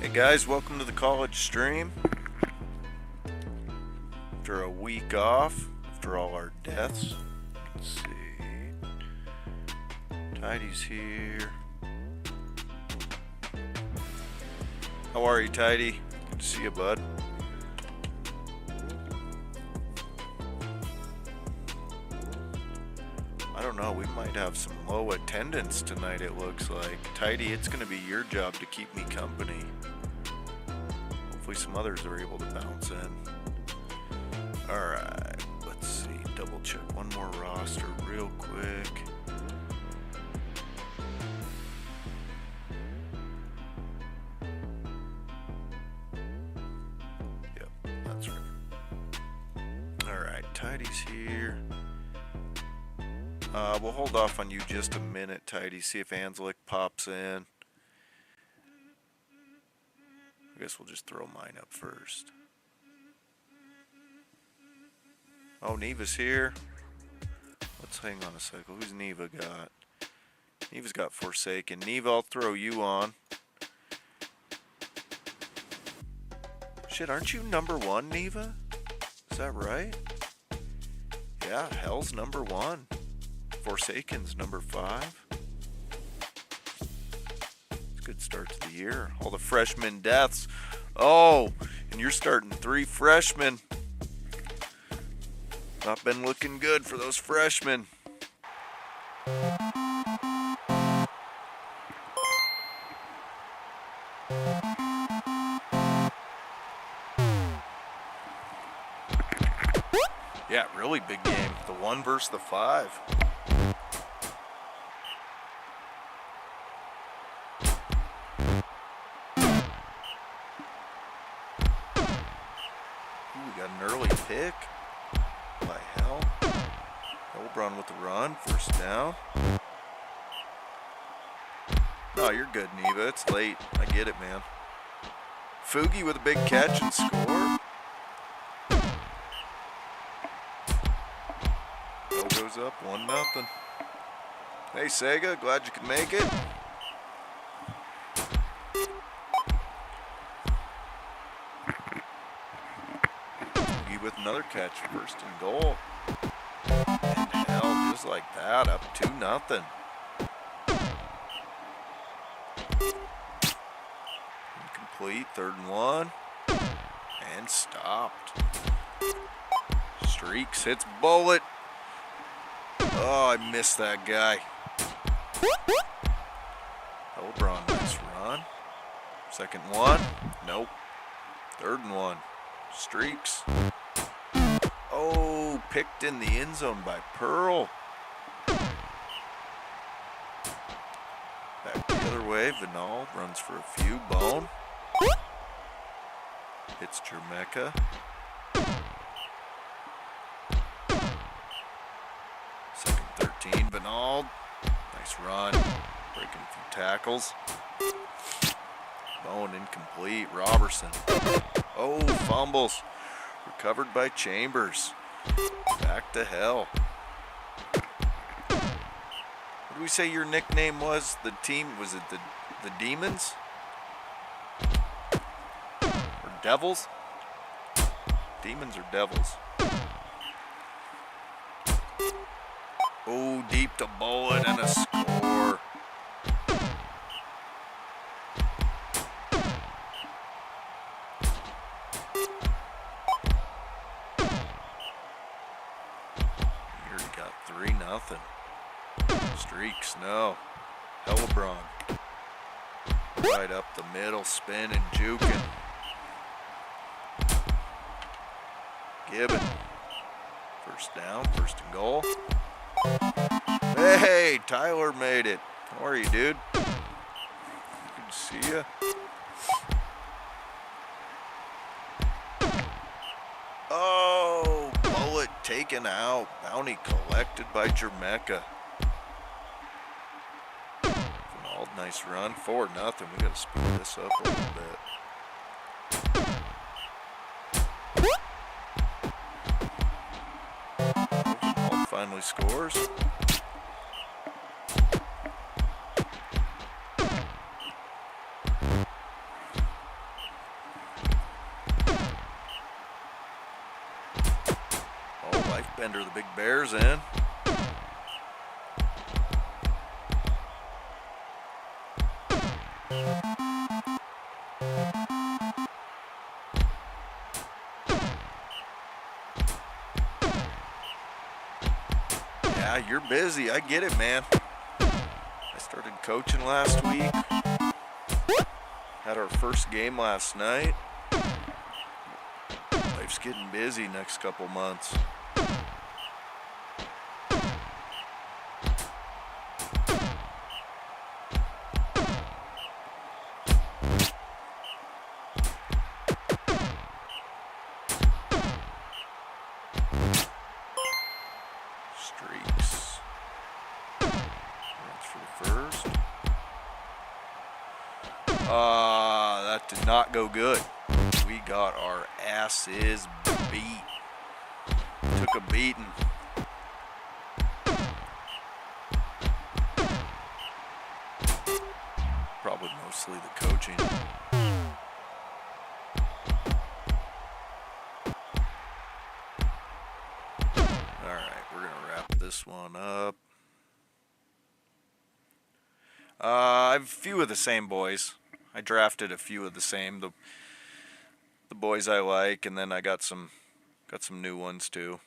Hey guys, welcome to the college stream. After a week off, after all our deaths. Let's see. Tidy's here. How are you, Tidy? Good to see you, bud. I don't know, we might have some low attendance tonight, it looks like. Tidy, it's going to be your job to keep me company. Hopefully some others are able to bounce in. Alright, let's see. Double check one more roster real quick. Yep, that's right. Alright, Tidy's here. We'll hold off on you just a minute, Tidy, see if Anslick pops in. I guess we'll just throw mine up first. Oh, Neva's here. Let's hang on a second. Who's Neva got? Neva's got Forsaken. Neva, I'll throw you on. Shit, aren't you number one, Neva? Is that right? Yeah, Hell's number one. Forsaken's number 5. It's a good start to the year. All the freshman deaths. Oh, and you're starting 3 freshmen. Not been looking good for those freshmen. Yeah, really big game. The 1 versus the 5. Pick by Hell. Hellbron with the run, first down. No, you're good, Neva. It's late. I get it, man. Fugi with a big catch and score. Hell goes up 1-0. Hey, Sega, glad you could make it. With another catch, first and goal. And Hell, just like that, up 2-0. Incomplete, 3rd and 1. And stopped. Streaks, hits Bullet. Oh, I missed that guy. Hellbron, nice run. 2nd and 1. Nope. 3rd and 1. Streaks. Oh, picked in the end zone by Pearl. Back the other way, Vinal runs for a few. Bone. Hits Jermeka. 2nd 13, Vinal. Nice run. Breaking a few tackles. Bone incomplete. Robertson. Oh, fumbles. Recovered by Chambers. Back to Hell. What did we say your nickname was? The team, was it the Demons? Or Devils? Demons or Devils? Oh, deep to Bullet and a score. Got 3-0. Streaks, no. Hellebron. Right up the middle, spinning, juking. Gibbon. First down, 1st and goal. Hey, Tyler made it. How are you, dude? Good to see you. Oh, Bullet taken out. Bounty collected by Jermeka. Vinald, nice run. 4-0. We got to speed this up a little bit. Vinald finally scores. Bender the Big Bear's in. Yeah, you're busy. I get it, man. I started coaching last week. Had our first game last night. Life's getting busy next couple months. Streaks. Runs for the first. That did not go good. We got our asses beat. Took a beating. Probably mostly the coaching. Alright, we're gonna wrap this one up. I've a few of the same boys. I drafted a few of the same. The boys I like, and then I got some new ones too.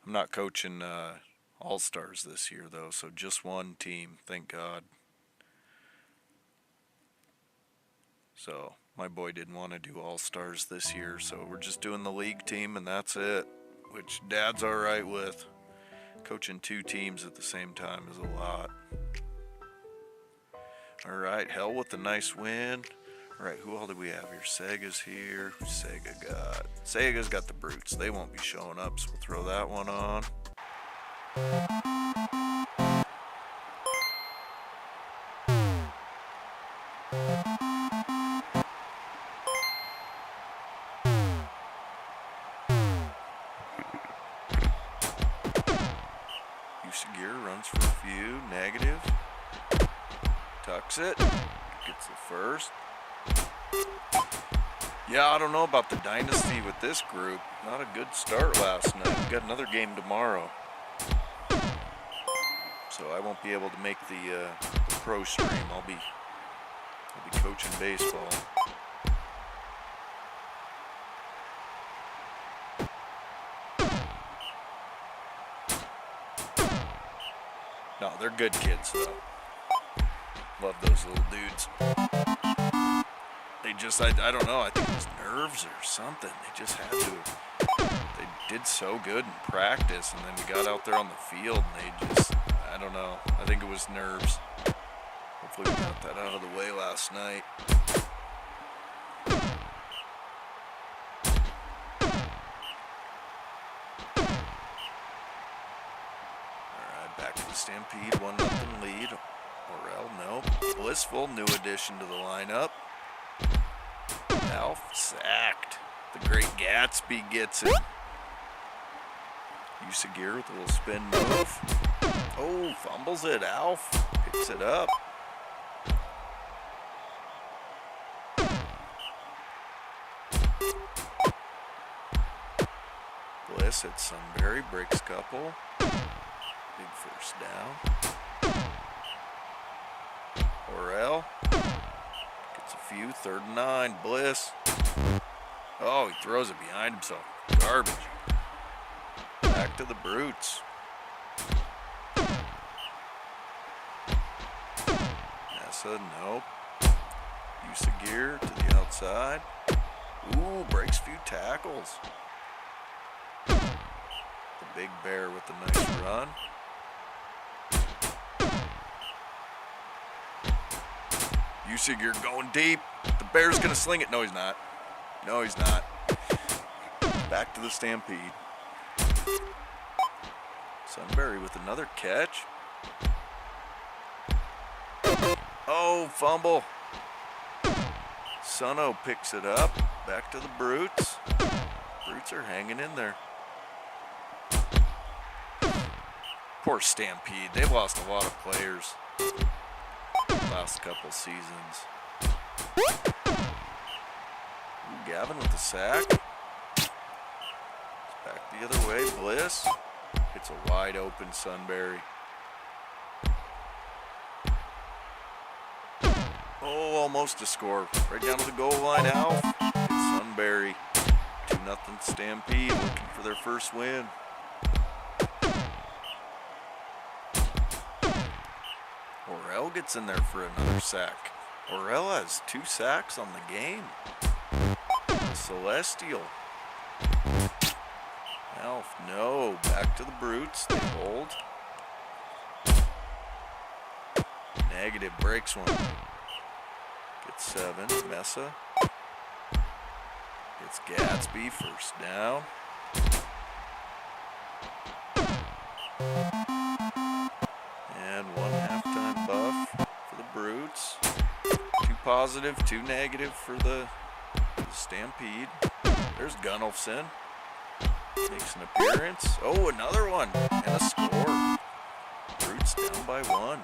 I'm not coaching All-Stars this year though, so just one team, thank God. So my boy didn't want to do All-Stars this year, so we're just doing the league team and that's it, which Dad's alright with. Coaching two teams at the same time is a lot. Alright, Hell with a nice win. Alright, who all do we have here? Sega's here. Sega's got the Brutes. They won't be showing up, so we'll throw that one on. Gear runs for a few, negative. Tucks it, gets the first. Yeah, I don't know about the dynasty with this group. Not a good start last night. We got another game tomorrow, so I won't be able to make the pro stream. I'll be coaching baseball. No, they're good kids, though. Love those little dudes. They just, I don't know, I think it was nerves or something. They just had to. They did so good in practice, and then we got out there on the field, and they just, I don't know. I think it was nerves. Hopefully we got that out of the way last night. Stampede, 1-0 lead. Morel, no. Blissful, new addition to the lineup. Alf sacked. The Great Gatsby gets it. Usagir with a little spin move. Oh, fumbles it. Alf picks it up. Bliss at Sunbury, breaks couple. Big first down. Orel gets a few, 3rd and 9. Bliss. Oh, he throws it behind himself. Garbage. Back to the Brutes. Nessa, nope. Usagir to the outside. Ooh, breaks a few tackles. The Big Bear with a nice run. Usagir going deep. The Bear's gonna sling it. No, he's not. No, he's not. Back to the Stampede. Sunbury with another catch. Oh, fumble. Sunno picks it up. Back to the Brutes. Brutes are hanging in there. Poor Stampede. They've lost a lot of players last couple seasons. Gavin with the sack. It's back the other way. Bliss. It's a wide open Sunbury. Oh, almost a score. Right down to the goal line, Alf. It's Sunbury. 2-0 Stampede looking for their first win. Orel gets in there for another sack. Orel has 2 sacks on the game. Celestial. Alf, no. Back to the Brutes. They hold. Negative, breaks one. Gets 7. Mesa. Gets Gatsby, first down. And 1 halftime buff for the Brutes. 2 positive, 2 negative for the Stampede. There's Gunnolfson. Makes an appearance. Oh, another one. And a score. Brutes down by 1.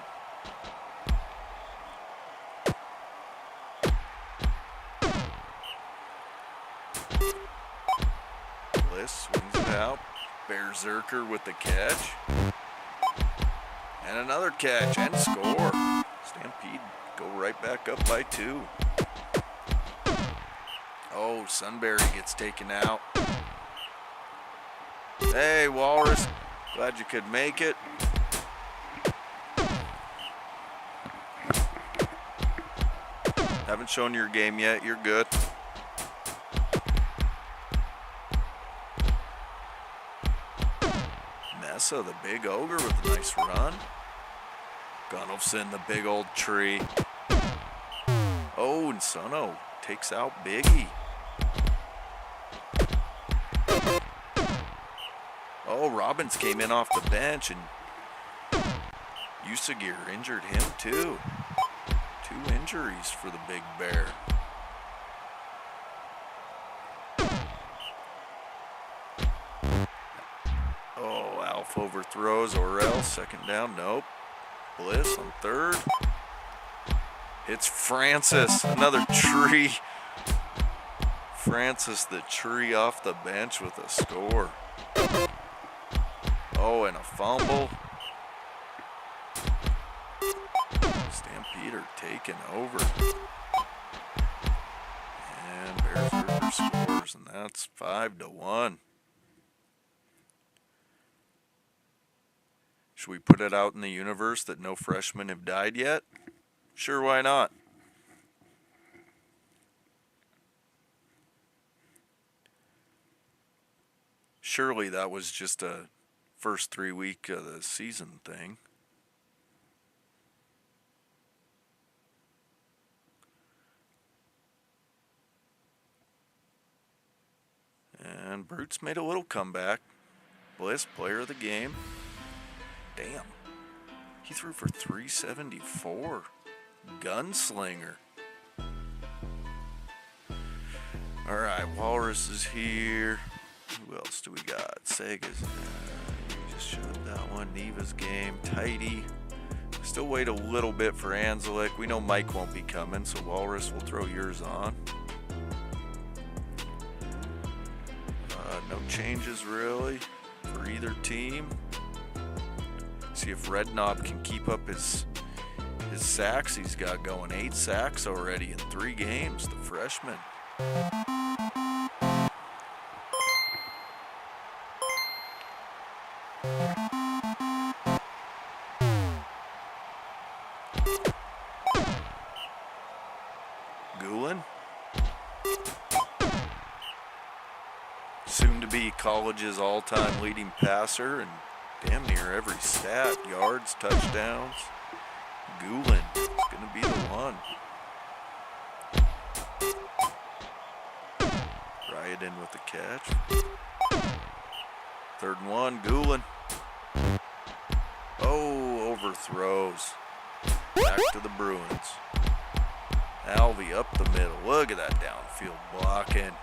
Bliss swings it out. Berserker with the catch. And another catch and score. Stampede go right back up by 2. Oh, Sunbury gets taken out. Hey, Walrus. Glad you could make it. Haven't shown your game yet. You're good. Mesa, the big ogre with a nice run. Gunnolfson, the big old tree. Oh, and Sono takes out Biggie. Oh, Robbins came in off the bench and Usagir injured him too. 2 injuries for the Big Bear. Oh, Alf overthrows Orel, second down, nope. Bliss on 3rd. It's Francis, another tree. Francis the tree off the bench with a score. Oh, and a fumble. Stampede taken over. And Berserker scores, and that's 5-1. Should we put it out in the universe that no freshmen have died yet? Sure, why not? Surely that was just a first 3 week of the season thing. And Brutes made a little comeback. Bliss, player of the game. Damn. He threw for 374. Gunslinger. Alright, Walrus is here. Who else do we got? Sega's. You just showed that one. Neva's game. Tidy. Still wait a little bit for Anzelic. We know Mike won't be coming, so Walrus will throw yours on. No changes really for either team. See if Red Knob can keep up his sacks he's got going. 8 sacks already in 3 games, the freshman. Gulen. Soon to be college's all-time leading passer and damn near every stat, yards, touchdowns. Gulen is going to be the one. Riot in with the catch. 3rd and 1, Gulen. Oh, overthrows. Back to the Bruins. Alvey up the middle. Look at that downfield blocking.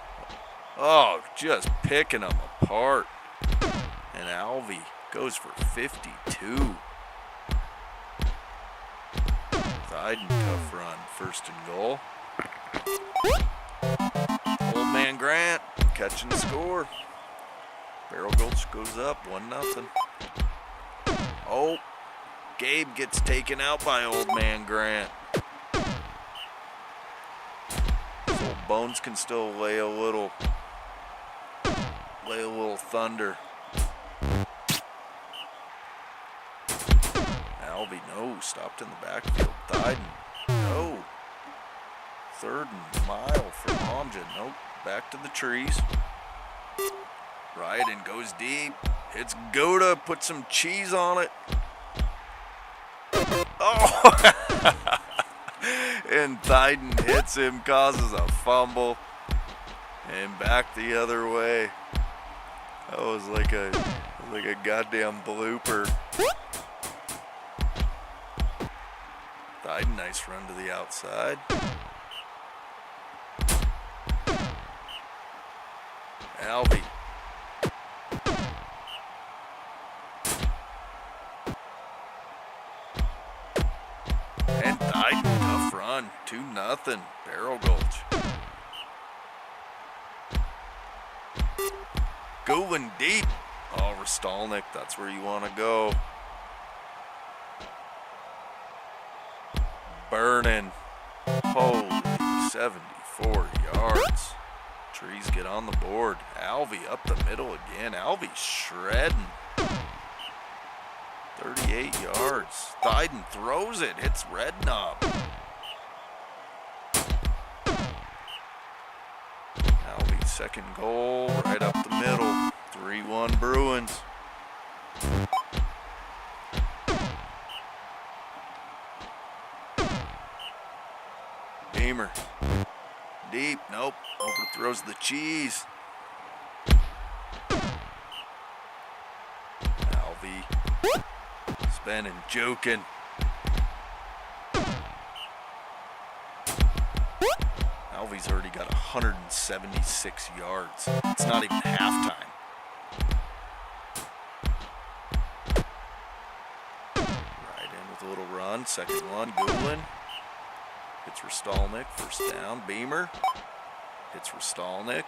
Oh, just picking them apart. And Alvey goes for 52. Thyden, tough run. 1st and goal. Old Man Grant catching the score. Barrel Gulch goes up 1-0. Oh, Gabe gets taken out by Old Man Grant. So Bones can still lay a little thunder. Alvey, no, stopped in the backfield. Thyden, no. 3rd and mile for Momja. Nope, back to the trees. Ryden goes deep. Hits Goda, puts some cheese on it. Oh! And Thyden hits him, causes a fumble. And back the other way. That was like a goddamn blooper. Thyden, nice run to the outside. Alvey. And Thyden, tough run. 2-0. Barrel Gulch. Going deep. Oh, Rostalnik, that's where you want to go. Burning. Holy 74 yards. Trees get on the board. Alvey up the middle again. Alvey shredding. 38 yards. Thyden throws it. Hits Redknob. Alvey second goal. Right up the middle. 3-1 Bruins. Beamer. Deep. Nope. Overthrows the cheese. Alvey. Spinning, joking. Alvey's already got 176 yards. It's not even halftime. Right in with a little run. Second one, Goulin. Hits Rostalnik. First down, Beamer. Hits Rostalnik.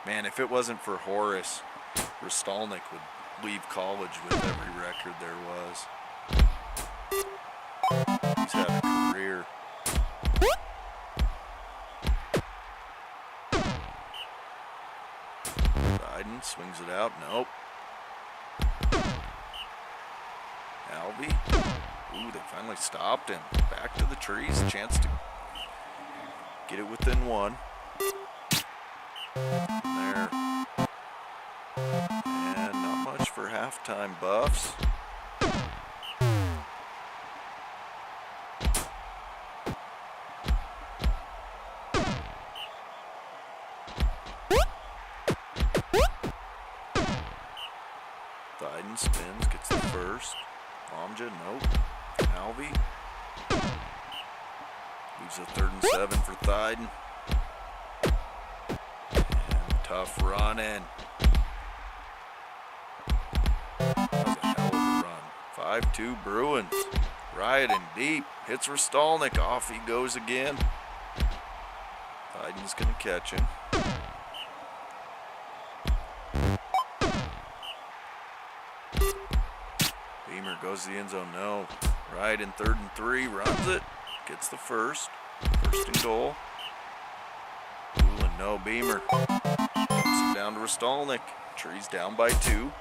Man, if it wasn't for Horace, Rostalnik would leave college with every record there was. He's had a career. Biden swings it out. Nope. Alvey. Ooh, they finally stopped him. Back to the trees. Chance to get it within one. There. And not much for halftime, Buffs. Thyden spins, gets the first. Momja, nope. Alvey. Leaves a 3rd and 7 for Thyden. And tough running. That was a hell of a run. 5-2 Bruins. Riding deep. Hits Rostalnik. Off he goes again. Thyden's going to catch him. Beamer goes to the end zone. No. Right in 3rd and 3. Runs it. Gets the first. First and goal. Goulin, no. Beamer. Dumps it down to Rostalnik. Trees down by 2.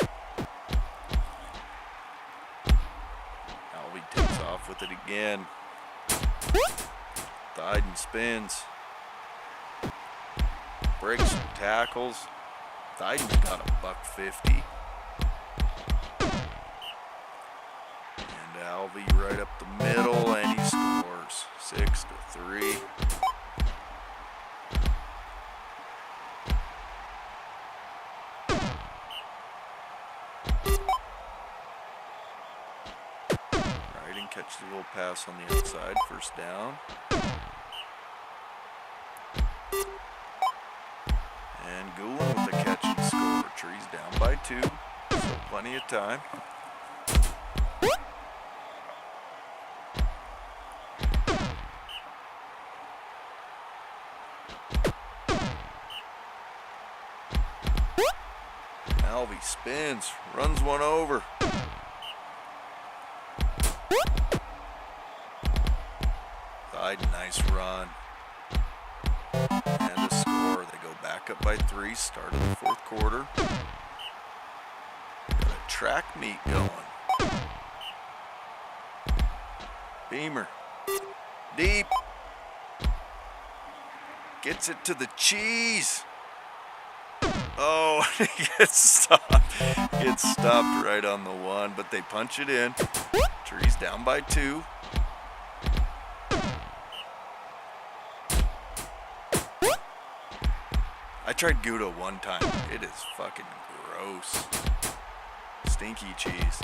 Alvey takes off with it again. Thyden spins. Breaks some tackles. Thyden's got a $150. Alvey right up the middle, and he scores 6-3. Right, and catch the little pass on the outside, first down. And Goulin with the catch and score. Trees down by 2, so plenty of time. Alvey spins, runs one over. Thyden, nice run. And a score. They go back up by 3, start of the 4th quarter. Got a track meet going. Beamer. Deep. Gets it to the cheese. Oh, he gets stopped. Gets stopped right on the 1, but they punch it in. Trees down by 2. I tried Gouda one time. It is fucking gross. Stinky cheese.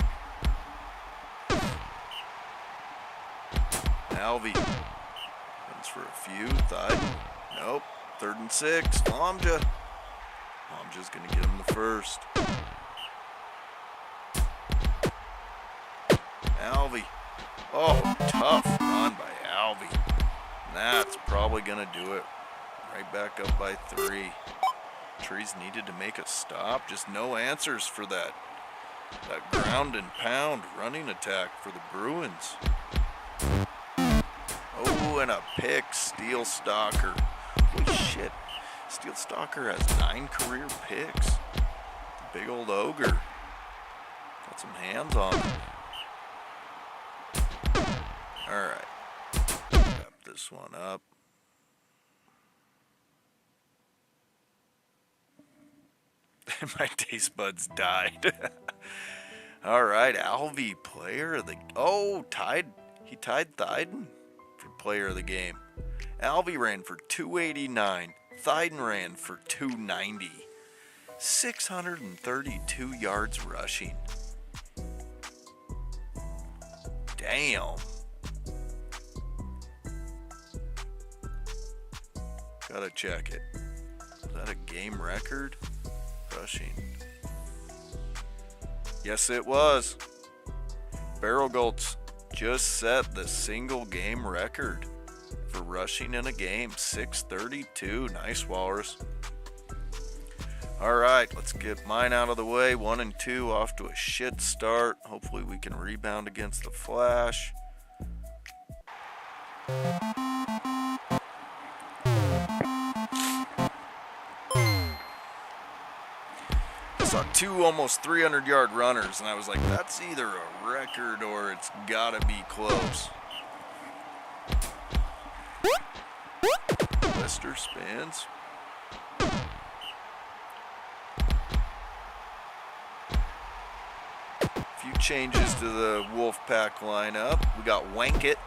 Alvey runs for a few. Thyden. Nope. 3rd and 6. Lomja. Lomja's gonna get him the first. Alvey. Oh, tough run by Alvey. And that's probably gonna do it. Right back up by 3. Trees needed to make a stop. Just no answers for that ground and pound running attack for the Bruins. Oh, and a pick, Steel Stalker. Holy shit. Steel Stalker has 9 career picks. The big old ogre. Got some hands on him. Alright. Wrap this one up. My taste buds died. All right, Alvey, player of the... Oh, he tied Thyden for player of the game. Alvey ran for 289. Thyden ran for 290. 632 yards rushing. Damn. Gotta check it. Is that a game record? Rushing. Yes, it was. Barrel Gulch just set the single game record for rushing in a game. 632. Nice, Walrus. All right, let's get mine out of the way. 1 and 2 off to a shit start. Hopefully we can rebound against the Flash. Saw 2 almost 300-yard runners, and I was like, that's either a record or it's gotta be close. Lister spins. A few changes to the Wolfpack lineup. We got Wankett.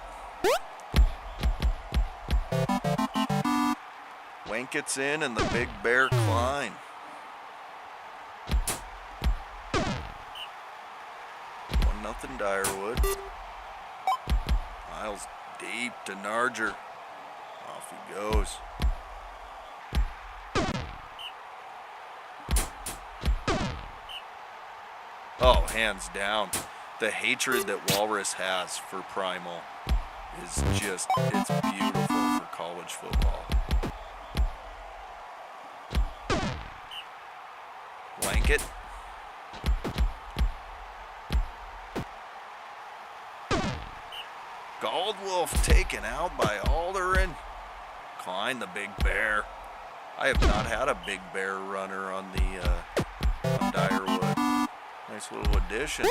Wankett's in, and the Big Bear Klein. Nothing Dyerwood. Miles deep to Narger. Off he goes. Oh, hands down. The hatred that Walrus has for Primal is just, it's beautiful for college football. Wankett. Goldwolf taken out by Alderin. Klein, the Big Bear. I have not had a Big Bear runner on the on Dyerwood. Nice little addition.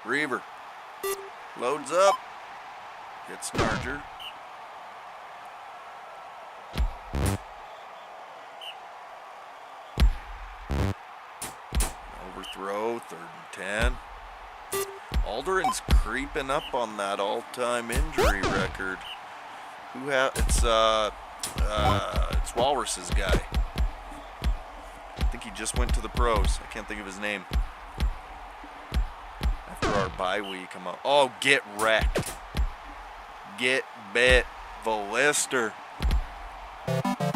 Reaver loads up. Gets Narger. Overthrow, 3rd and 10. Alderin's creeping up on that all-time injury record. It's Walrus's guy. I think he just went to the pros. I can't think of his name. After our bye week, I'm up. Oh, get wrecked. Get bit. Valister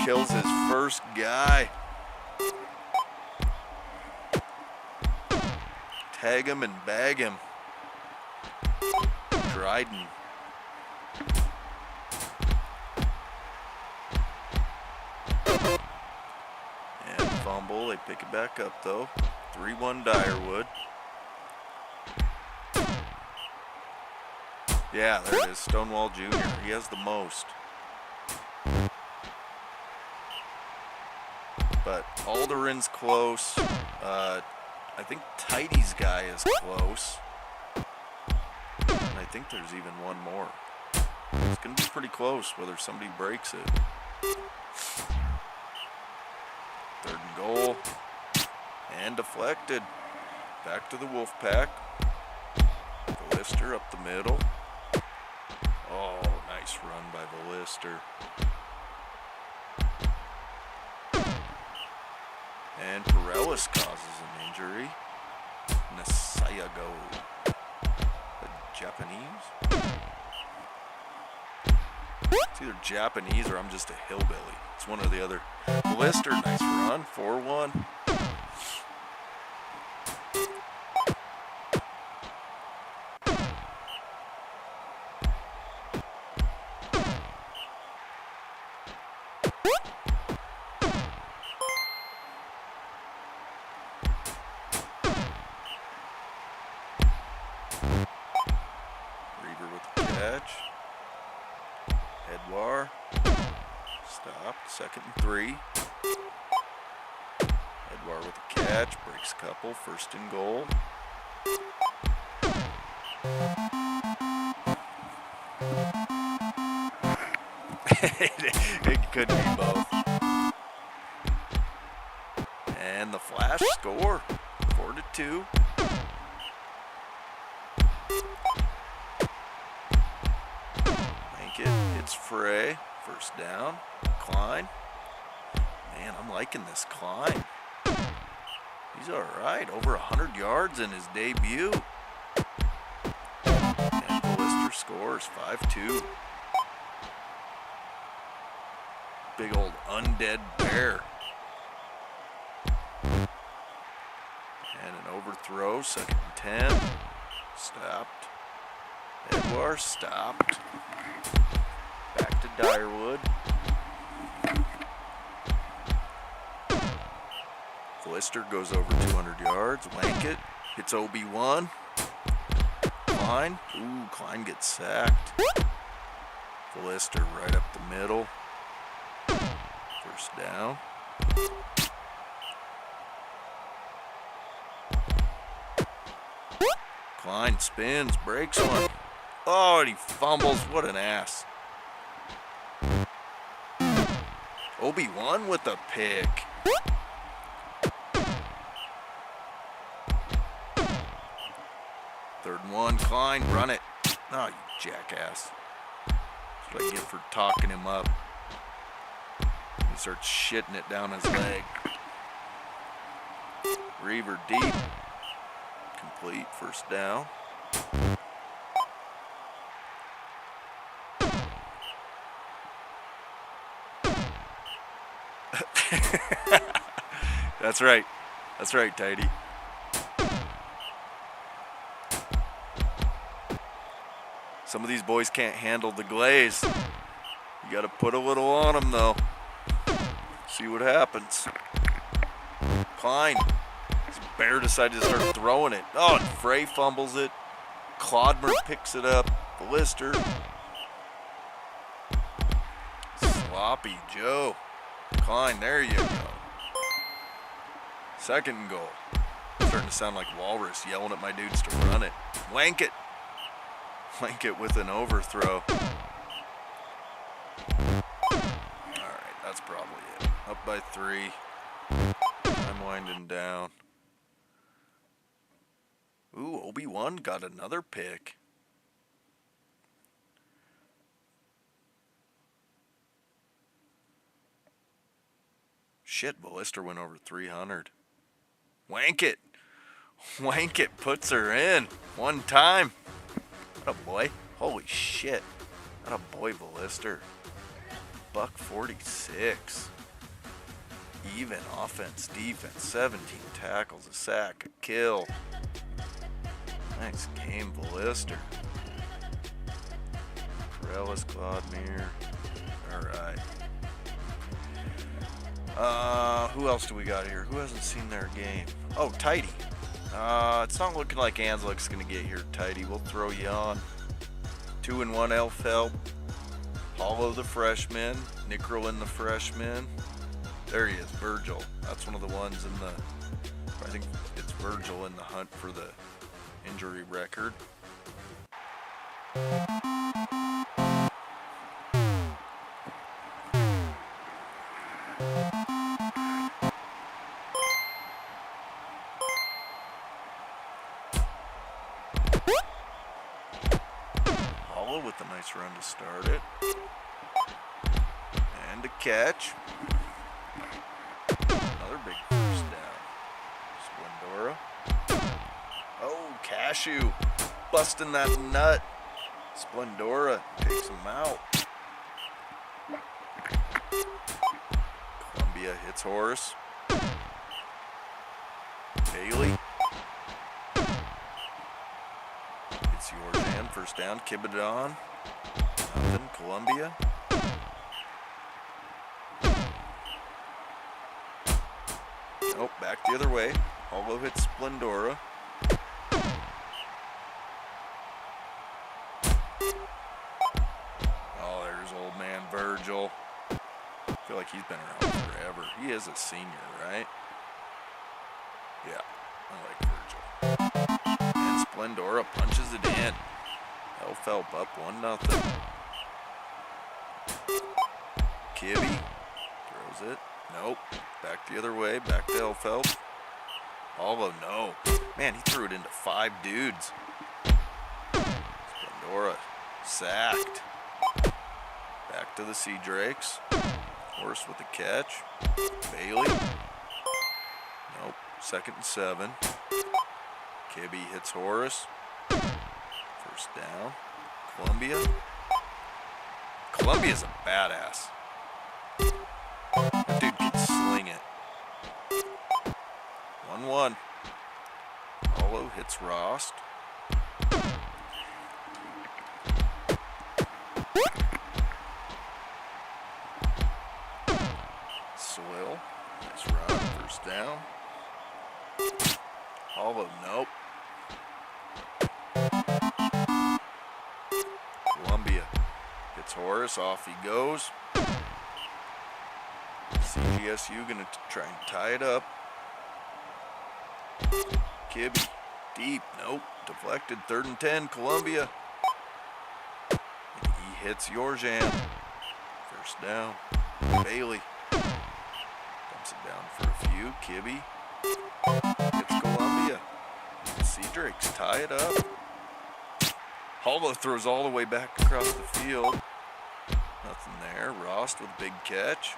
kills his first guy. Tag him and bag him. Dryden. fumble. They pick it back up, though. 3-1 Dyerwood. Yeah, there it is. Stonewall Jr. He has the most. But Alderan's close. I think Tidy's guy is close. And I think there's even one more. It's going to be pretty close whether somebody breaks it. 3rd and goal. And deflected. Back to the Wolfpack. Ballister up the middle. Oh, nice run by Ballister. And Perelis causes an injury. Nasayago. The Japanese? It's either Japanese or I'm just a hillbilly. It's one or the other. Ballister, nice run. 4-1. Catch. Edouard. Stopped. 2nd and 3. Edouard with a catch. Breaks a couple. 1st and goal. It could be both. And the Flash score. 4-2. It's Frey. 1st down. Klein. Man, I'm liking this Klein. He's alright. Over 100 yards in his debut. And Ballister scores 5-2. Big old undead bear. And an overthrow. 2nd and 10. Stopped. Edouard stopped. Back to Dyerwood. Ballister goes over 200 yards. Wankett hits OB1. Klein. Ooh, Klein gets sacked. Ballister right up the middle. 1st down. Klein spins, breaks one. Oh, and he fumbles. What an ass. OB1 with a pick. Third and 1, Klein, run it. Oh, you jackass. That's what I get for talking him up. He starts shitting it down his leg. Reaver deep. Complete, 1st down. That's right. That's right, Tidy. Some of these boys can't handle the glaze. You got to put a little on them, though. See what happens. Klein. This bear decided to start throwing it. Oh, and Frey fumbles it. Clodmer picks it up. Ballister. Sloppy Joe. Klein, there you go. 2nd and goal. Starting to sound like Walrus yelling at my dudes to run it. Wankett. Wankett with an overthrow. Alright, that's probably it. Up by 3. I'm winding down. Ooh, OB1 got another pick. Shit, Ballister went over 300. Wankett. Wankett puts her in. 1 time. What a boy. Holy shit. What a boy, Ballister. $146. Even offense, defense. 17 tackles, a sack, a kill. Nice game, Ballister. Perelis, Clodmere. Alright. Who else do we got here? Who hasn't seen their game? Oh, Tidy. It's not looking like Anslick's gonna get here, Tidy. We'll throw you on. 2-1 Elfeld. Hollow the freshman. Nickrelin the freshman. There he is, Virgil. That's one of the ones in the... I think it's Virgil in the hunt for the injury record. Hollow with a nice run to start it. And a catch. Another big first down. Splendora. Oh, Cashew busting that nut. Splendora takes him out. Columbia hits Horace. Bailey. It's yours and first down. Kibidon. Nothing. Columbia. Nope, back the other way. Hollow hits Splendora. Oh, there's old man Virgil. I feel like he's been around forever. He is a senior, right? Yeah, I like Virgil. And Splendora punches it in. Elfeld up 1-0. Kibby throws it. Nope. Back the other way. Back to Elfeld. Although no. Man, he threw it into 5 dudes. Splendora sacked. Back to the Sea Drakes. Horace with the catch. Bailey. Nope. 2nd and 7. Kibby hits Horace. First down. Columbia. Columbia's a badass. That dude can sling it. 1-1. Hollow hits Rost. Swill. Nice run. First down. Hollow, nope. Columbia hits Horace. Off he goes. CGSU gonna try and tie it up. Kibby, deep, nope, deflected, 3rd and 10, Columbia. And he hits Yorjan. First down. Bailey dumps it down for a few. Kibby hits Columbia. Sea Drakes tie it up. Hollow throws all the way back across the field. Nothing there. Rost with a big catch.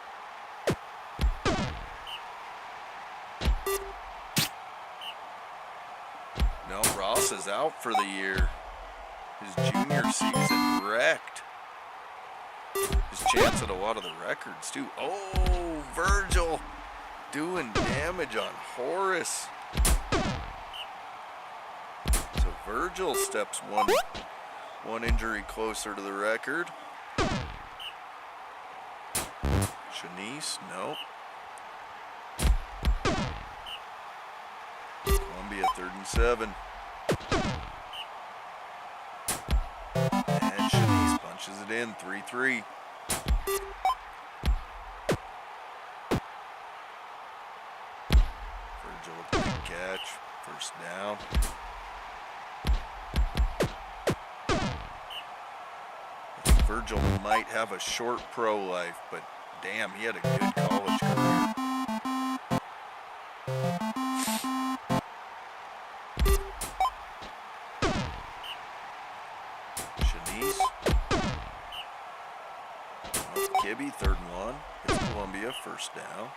No, Ross is out for the year. His junior season wrecked. His chance at a lot of the records, too. Oh, Virgil doing damage on Horace. So Virgil steps one injury closer to the record. Shanice, nope. Columbia 3rd and 7. And Shanice punches it in, 3-3. Virgil with a big catch, first down. I think Virgil might have a short pro life, but damn, he had a good college career. Shanice. Kibby, 3rd and 1. Hits Columbia, first down.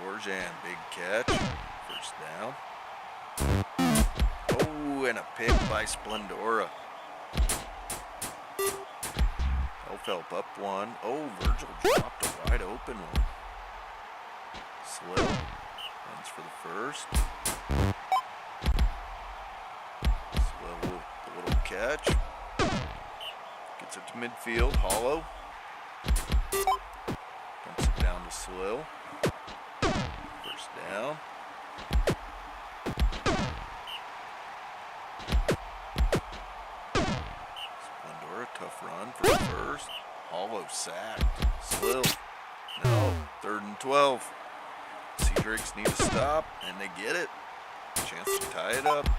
Yorjan, big catch, first down. Oh, and a pick by Splendora. Elfeld up 1. Oh, Virgil dropped a wide open one. Slill runs for the first. Slill with a little catch. Gets it to midfield. Hollow. Dumps it down to Slill. First down. Splendora, tough run for the first. Hollow sacked. Slill. No. 3rd and 12. Sea Drakes need a stop, and they get it. Chance to tie it up.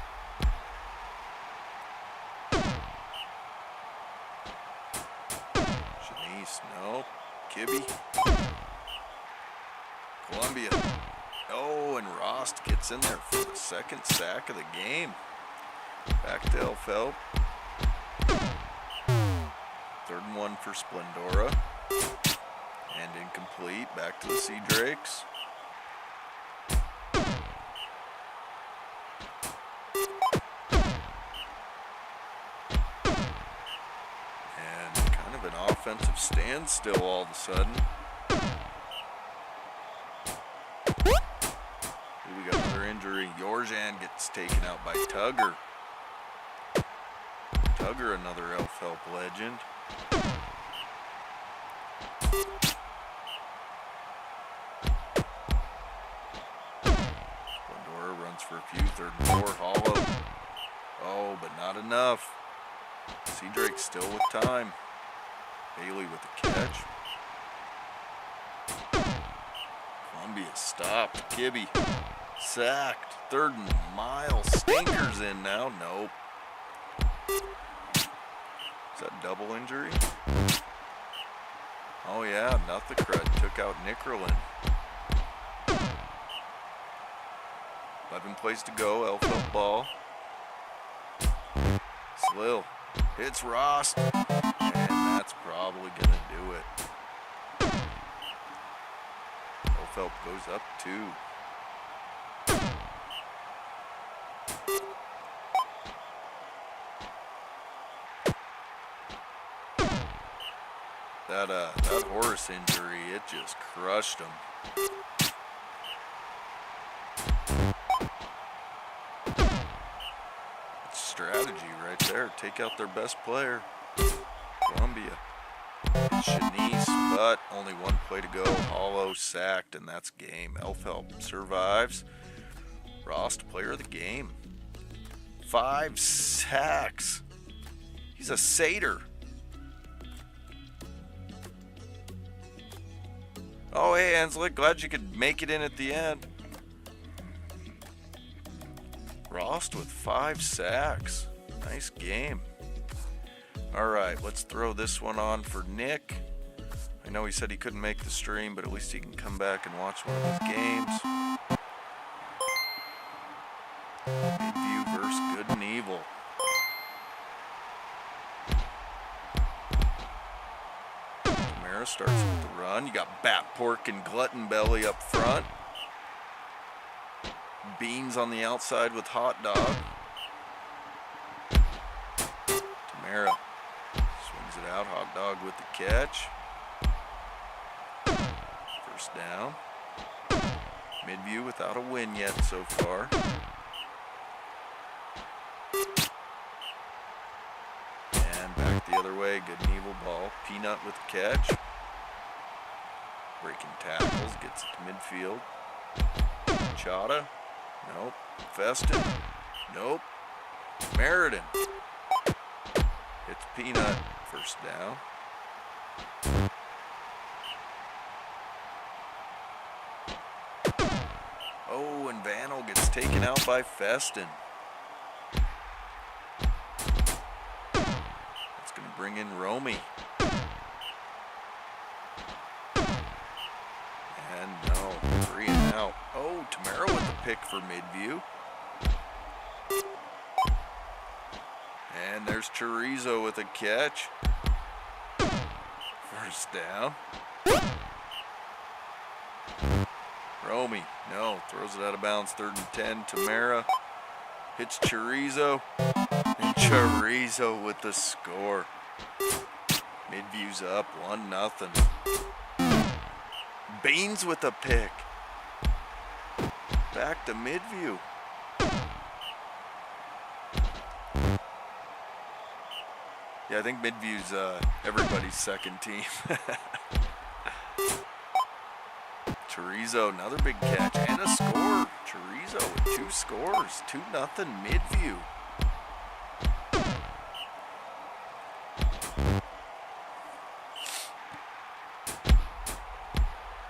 Shanice, no. Kibbe. Columbia. Oh, and Rost gets in there for the 2nd sack of the game. Back to Elfhelp. 3rd and 1 for Splendora. And incomplete. Back to the Sea Drakes. And kind of an offensive standstill all of a sudden. We got another injury. Yorjan gets taken out by Tugger. Tugger, another Elfhelp legend. Splendora runs for a few. 3rd and 4. Hollow. Oh, but not enough. Sea Drake still with time. Bailey with the catch. Columbia stopped. Kibbe sacked. 3rd and mile. Stinkers in now. Nope. Is that double injury? Oh yeah, Nuthikrud took out Nickerlin. 11 plays to go. Elfhelp ball. Slill hits Rost, and that's probably gonna do it. Elfhelp goes up 2. That Horace injury, it just crushed him. It's strategy right there. Take out their best player. Columbia. It's Shanice, but only 1 play to go. Hollow sacked, and that's game. Elfhelp survives. Rost, player of the game. 5 sacks. He's a satyr. Oh, hey, Anslick, glad you could make it in at the end. Rost with 5 sacks. Nice game. All right, let's throw this one on for Nick. I know he said he couldn't make the stream, but at least he can come back and watch one of his games. Midview versus Good and Evil. Starts with the run. You got Bat Pork and Glutton Belly up front. Beans on the outside with Hot Dog. Tamara swings it out. Hot Dog with the catch. First down. Midview without a win yet so far. And back the other way. Good and Evil ball. Peanut with the catch. Breaking tackles, gets it to midfield. Chata, nope. Festin, nope. Meriden hits Peanut, first down. Oh, and Vanel gets taken out by Festin. That's going to bring in Romy. And no, 3 and out. Oh, Tamara with the pick for Midview. And there's Chorizo with a catch. First down. Romy, no, throws it out of bounds, 3rd and 10. Tamara hits Chorizo. And Chorizo with the score. Midview's up 1-0. Baines with a pick. Back to Midview. Yeah, I think Midview's everybody's second team. Chorizo, another big catch and a score. Chorizo with 2 scores. 2-0 Midview.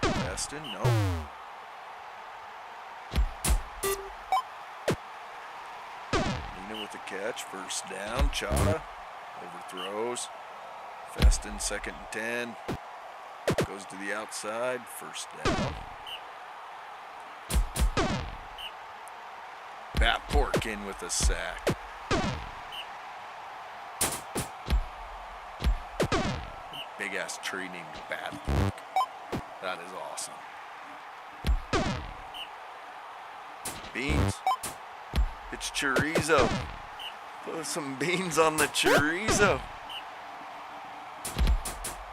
Festin, no. Nina with the catch. First down. Chada overthrows. Festin, 2nd and 10. Goes to the outside. First down. Batpork in with a sack. Big ass tree named Batpork. That is awesome. Beans. It's chorizo. Put some beans on the chorizo.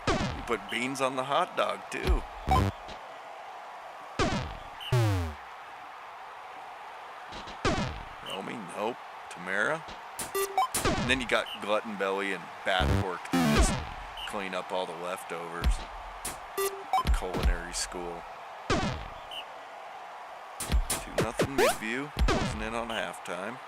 You put beans on the hot dog too. Romy, nope. Tamara. And then you got Glutton Belly and Batpork that just clean up all the leftovers. The culinary school. 2-0 Midview. Closing in on halftime.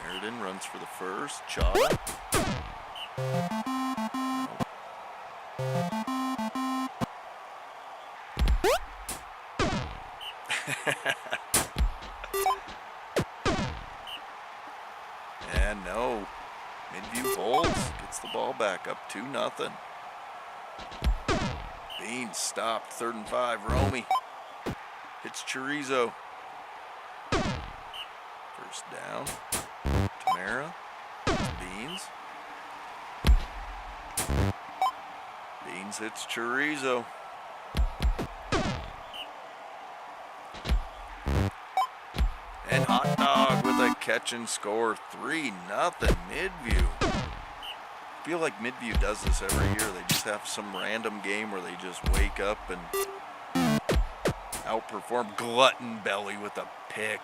Meriden runs for the first. Chada. And no. Midview holds. Gets the ball back up 2-0. Beans stopped. 3rd and 5. Romy. Hits chorizo. First down. Tamara. Beans. Beans hits chorizo. And hot dog with a catch and score. 3-0 Midview. I feel like Midview does this every year. They just have some random game where they just wake up and outperform. Glutton Belly with a pick.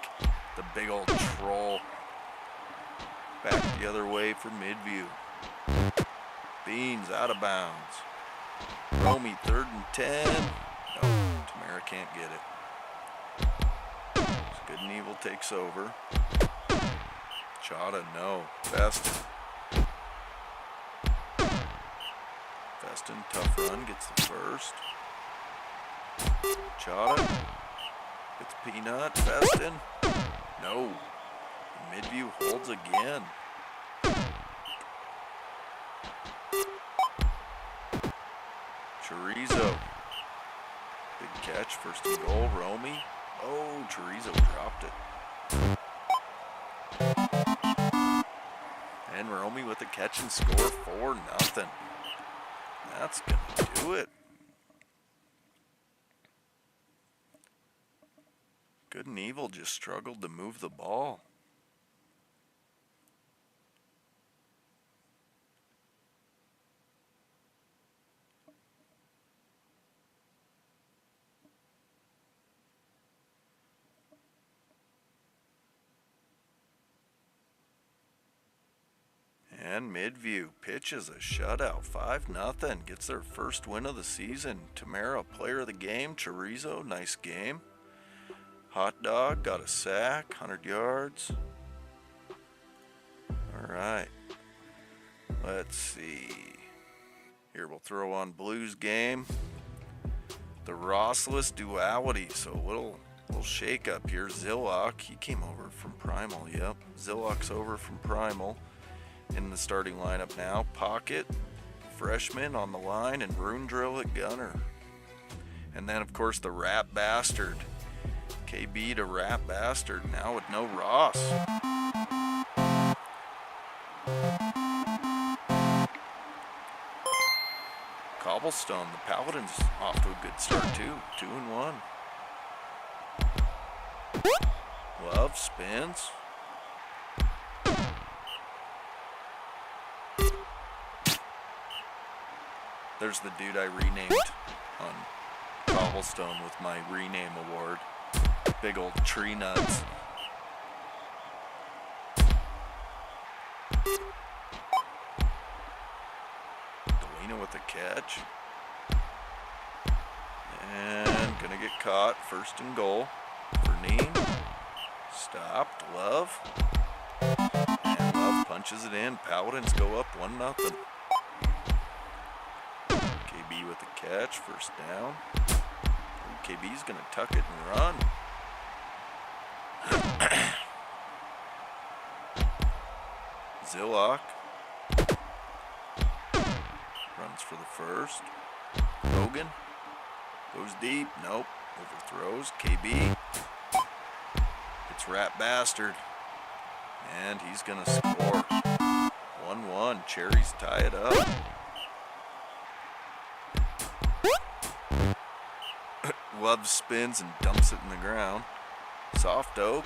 The big old troll. Back the other way for Midview. Beans out of bounds. Romy 3rd and 10. No, Tamara can't get it. Good and Evil takes over. Chada, no. Festin. Festin, tough run, gets the first. Chada. Gets Peanut. Festin. No. Midview holds again. Chorizo. Big catch, 1st and goal. Romy. Oh, Chorizo dropped it. And Romy with a catch and score. 4-0. That's gonna do it. Good and Evil just struggled to move the ball. And Midview pitches a shutout, 5-0. Gets their first win of the season. Tamara, player of the game. Chorizo, nice game. Hot dog, got a sack, 100 yards. All right. Let's see. Here we'll throw on Blues game. The Rossless duality. So a little shake up here. Zillock, he came over from Primal. Yep. Zillock's over from Primal. In the starting lineup now. Pocket, freshman on the line, and Rune Drill at gunner. And then, of course, the Rat Bastard. KB to Rat Bastard, now with no Ross. Cobblestone, the Paladins off to a good start too. 2-1. Love spins. There's the dude I renamed on Cobblestone with my rename award. Big old tree nuts. catch. And gonna get caught. First and goal. Verneen. Stopped. Love. And Love punches it in. Paladins go up 1-0. KB with the catch. First down. KB's gonna tuck it and run. Zillock runs for the first. Hogan goes deep. Nope. Overthrows. KB. It's Rat Bastard. And he's going to score. 1-1. Cherries tie it up. Love spins and dumps it in the ground. Soft Oak.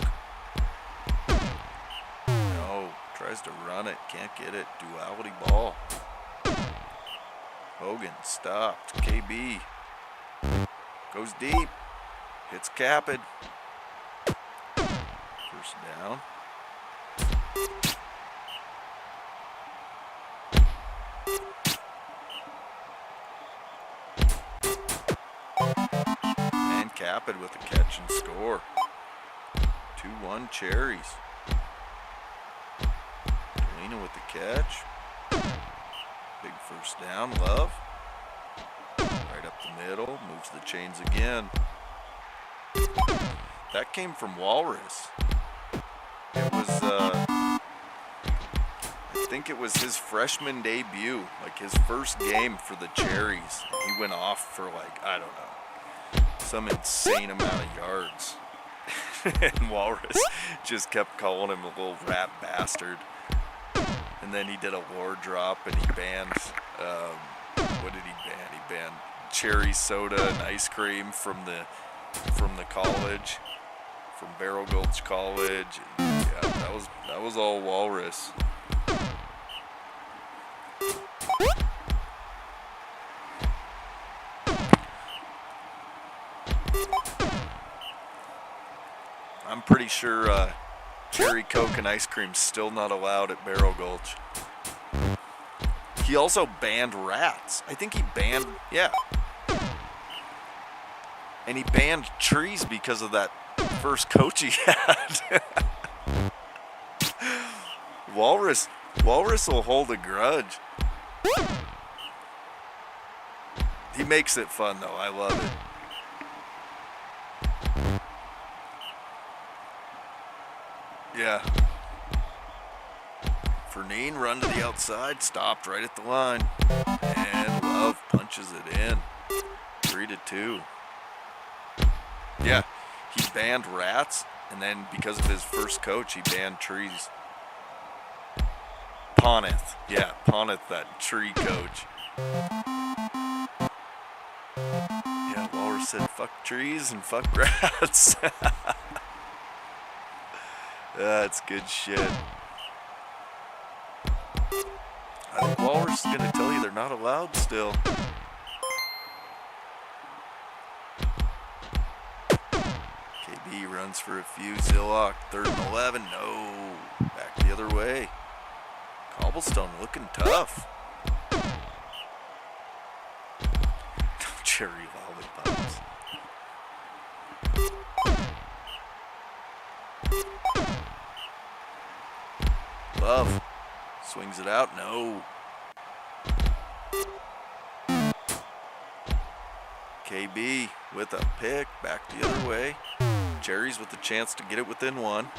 No. Tries to run it. Can't get it. Duality ball. Hogan stopped. KB goes deep. Hits Capid. First down. And Capid with a catch and score. 2-1 Cherries. Delina with the catch. Big first down. Love. Right up the middle. Moves the chains again. That came from Walrus. It was, I think it was his freshman debut. Like his first game for the Cherries. He went off for like, I don't know, some insane amount of yards. And Walrus just kept calling him a little rat bastard. And then he did a lore drop and he banned, what did he ban? He banned cherry soda and ice cream from the college, from Barrel Gulch College. And yeah, that was all Walrus. I'm pretty sure cherry Coke and ice cream's still not allowed at Barrel Gulch. He also banned rats. I think he banned, yeah. And he banned trees because of that first coach he had. Walrus will hold a grudge. He makes it fun though. I love it. Yeah. Verneen run to the outside, stopped right at the line. And Love punches it in. 3-2. Yeah, he banned rats, and then because of his first coach, he banned trees. Poneth. Yeah, Poneth, that tree coach. Yeah, Walrus said fuck trees and fuck rats. That's good shit. I think Walrus is going to tell you they're not allowed still. KB runs for a few. Zillock, 3rd and 11. No. Back the other way. Cobblestone looking tough. Cherry lollipops. Love swings it out. No. KB with a pick. Back the other way. Cherries with the chance to get it within one.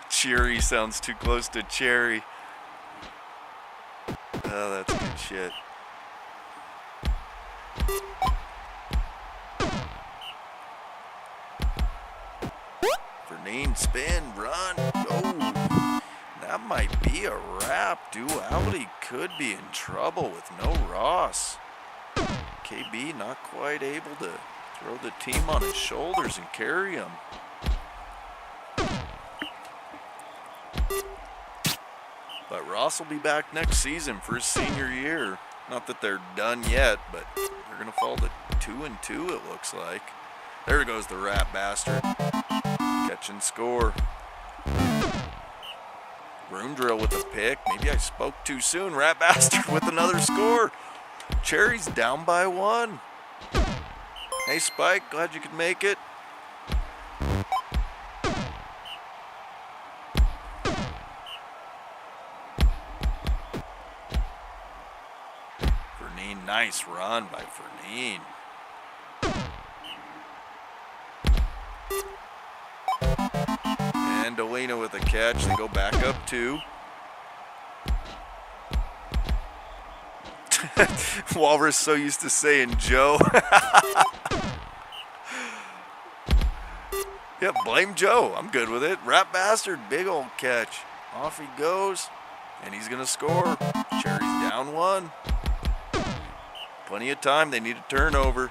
Cherry sounds too close to cherry. Oh, that's good shit. Verneen, spin, run, go. That might be a wrap. Duality could be in trouble with no Ross. KB not quite able to throw the team on his shoulders and carry him. But Ross will be back next season for his senior year. Not that they're done yet, but they're going to fall to 2-2, it looks like. There goes the rat bastard. Catch and score. Room drill with a pick. Maybe I spoke too soon. Rat bastard with another score. Cherries down by 1. Hey Spike, glad you could make it. Fernine, nice run by Fernine. And Dolina with a catch. They go back up 2. Walrus so used to saying Joe. Yeah, blame Joe. I'm good with it. Rat bastard, big old catch. Off he goes, and he's going to score. Cherries down 1. Plenty of time. They need a turnover.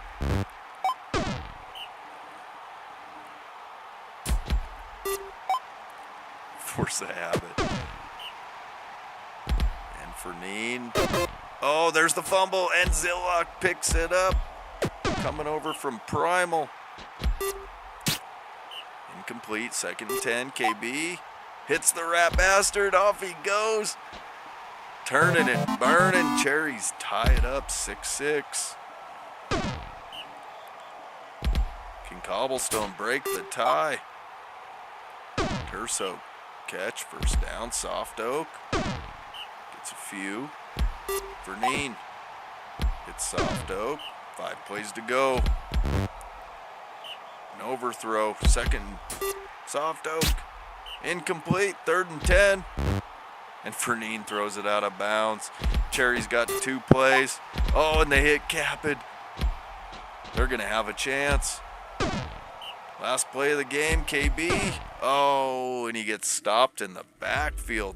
Force the habit. And Fernine. Oh, there's the fumble, and Zillock picks it up. Coming over from Primal. Incomplete, 2nd and 10, KB. Hits the rat bastard, off he goes. Turning and burning, Cherries tie it up, 6-6. Can Cobblestone break the tie? Terso, catch, first down, Soft Oak. Gets a few. Fernine hits Soft Oak, 5 plays to go. An overthrow, 2nd, Soft Oak, incomplete, 3rd and 10. And Fernine throws it out of bounds. Cherry's got 2 plays. Oh, and they hit Capid. They're going to have a chance. Last play of the game, KB. Oh, and he gets stopped in the backfield.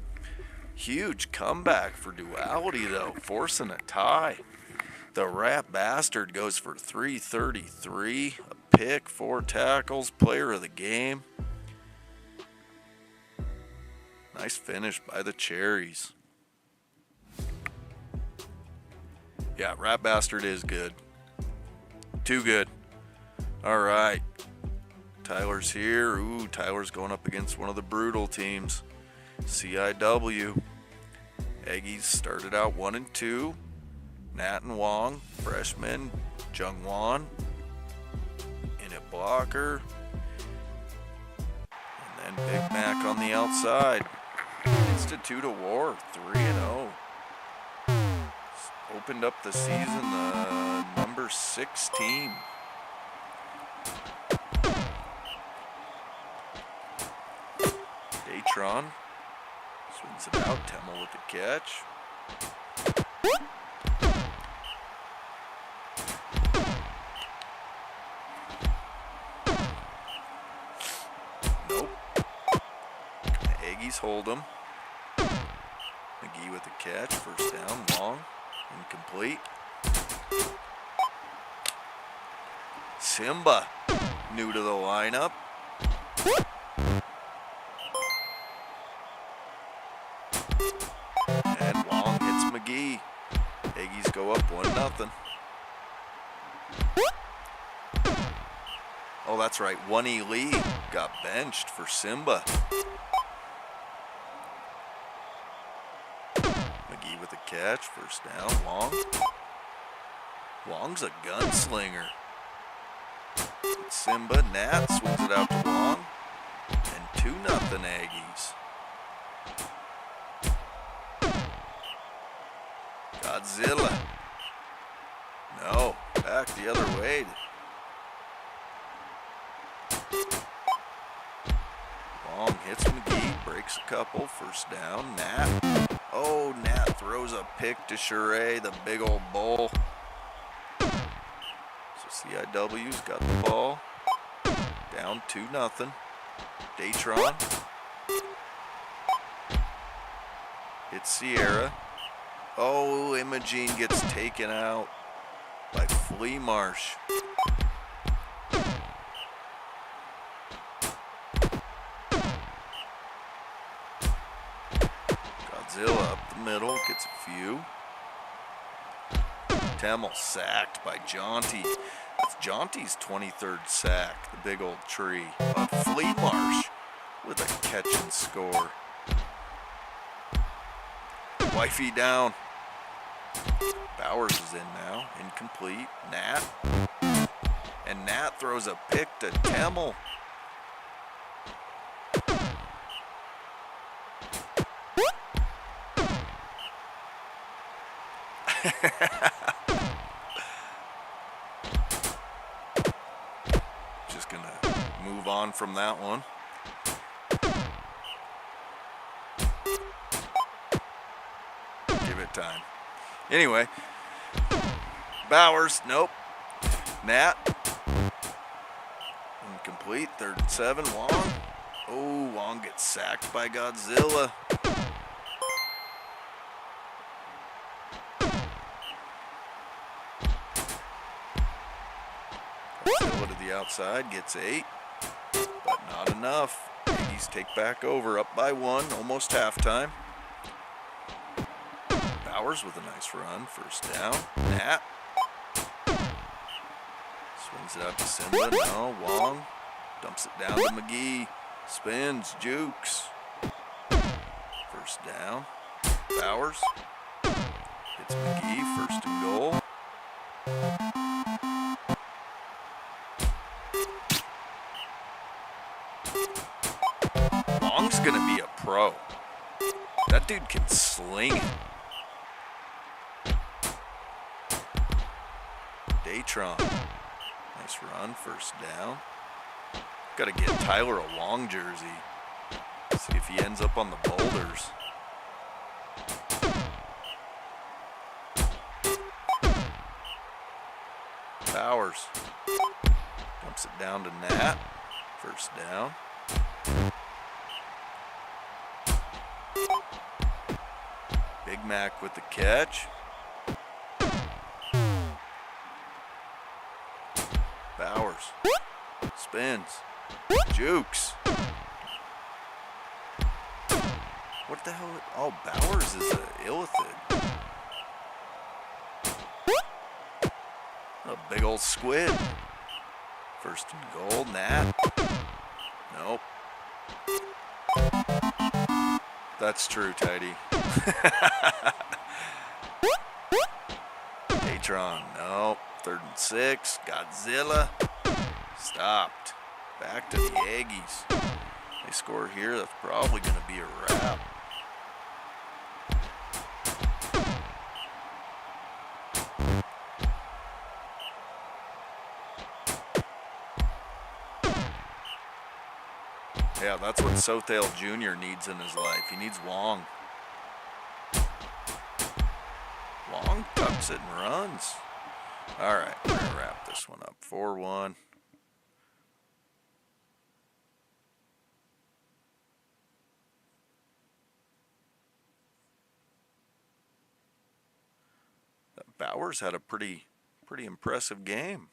Huge comeback for Duality, though, forcing a tie. The rat bastard goes for 333, a pick, 4 tackles, player of the game. Nice finish by the Cherries. Yeah, rat bastard is good. Too good. All right. Tyler's here. Ooh, Tyler's going up against one of the brutal teams. CIW. Aggies started out 1 and 2. Nat and Wong, freshman. Jungwon. In at blocker. And then Big Mac on the outside. Institute of War, 3-0. Opened up the season number 6 team. Datron swings it out. Temmel with the catch. Nope. Aggies hold him. McGee with the catch. First down. Long. Incomplete. Simba, new to the lineup. And Long hits McGee. Aggies go up 1-0. Oh, that's right. 1E Lee got benched for Simba. McGee with the catch. First down. Long. Long's a gunslinger. Simba, Nat swings it out to Long. And 2-0 Aggies. Godzilla. No, back the other way. Long hits McGee, breaks a couple, first down. Nat. Oh, Nat throws a pick to Sheree, the big old bull. So CIW's got the ball. Down 2-0. Datron. Hits Sierra. Oh, Imogene gets taken out by Flea Marsh. Godzilla up the middle, gets a few. Temmel sacked by Jaunty. That's Jaunty's 23rd sack, the big old tree. But Fleetmarsh with a catch and score. Wifey down. Bowers is in now, incomplete. Nat. And Nat throws a pick to Temmel. Just gonna move on from that one. Give it time. Anyway, Bowers, nope. Nat, incomplete, 3rd and 7, Wong. Oh, Wong gets sacked by Godzilla. Godzilla to the outside, gets 8, but not enough. Aggies take back over, up by 1, almost halftime. Bowers with a nice run, 1st down. Nat. Swings it out to Simba, no, Wong. Dumps it down to McGee. Spins, jukes. 1st down. Bowers. Hits McGee, 1st and goal. Wong's gonna be a pro. That dude can sling it. Datron. Nice run, 1st down. Got to get Tyler a Wong jersey. See if he ends up on the boulders. Bowers. Dumps it down to Nat. 1st down. Big Mac with the catch. Bowers. Spins. Jukes. What the hell? Oh, Bowers is a illithid. A big old squid. 1st and goal. Nat. Nope. That's true, Tidy. Datron. Nope. 3rd and 6. Godzilla. Stopped. Back to the Aggies. They score here. That's probably going to be a wrap. Yeah, that's what Sothale Jr. needs in his life. He needs Wong. Wong tucks it and runs. All right, we're going to wrap this one up. 4-1. Bowers had a pretty impressive game.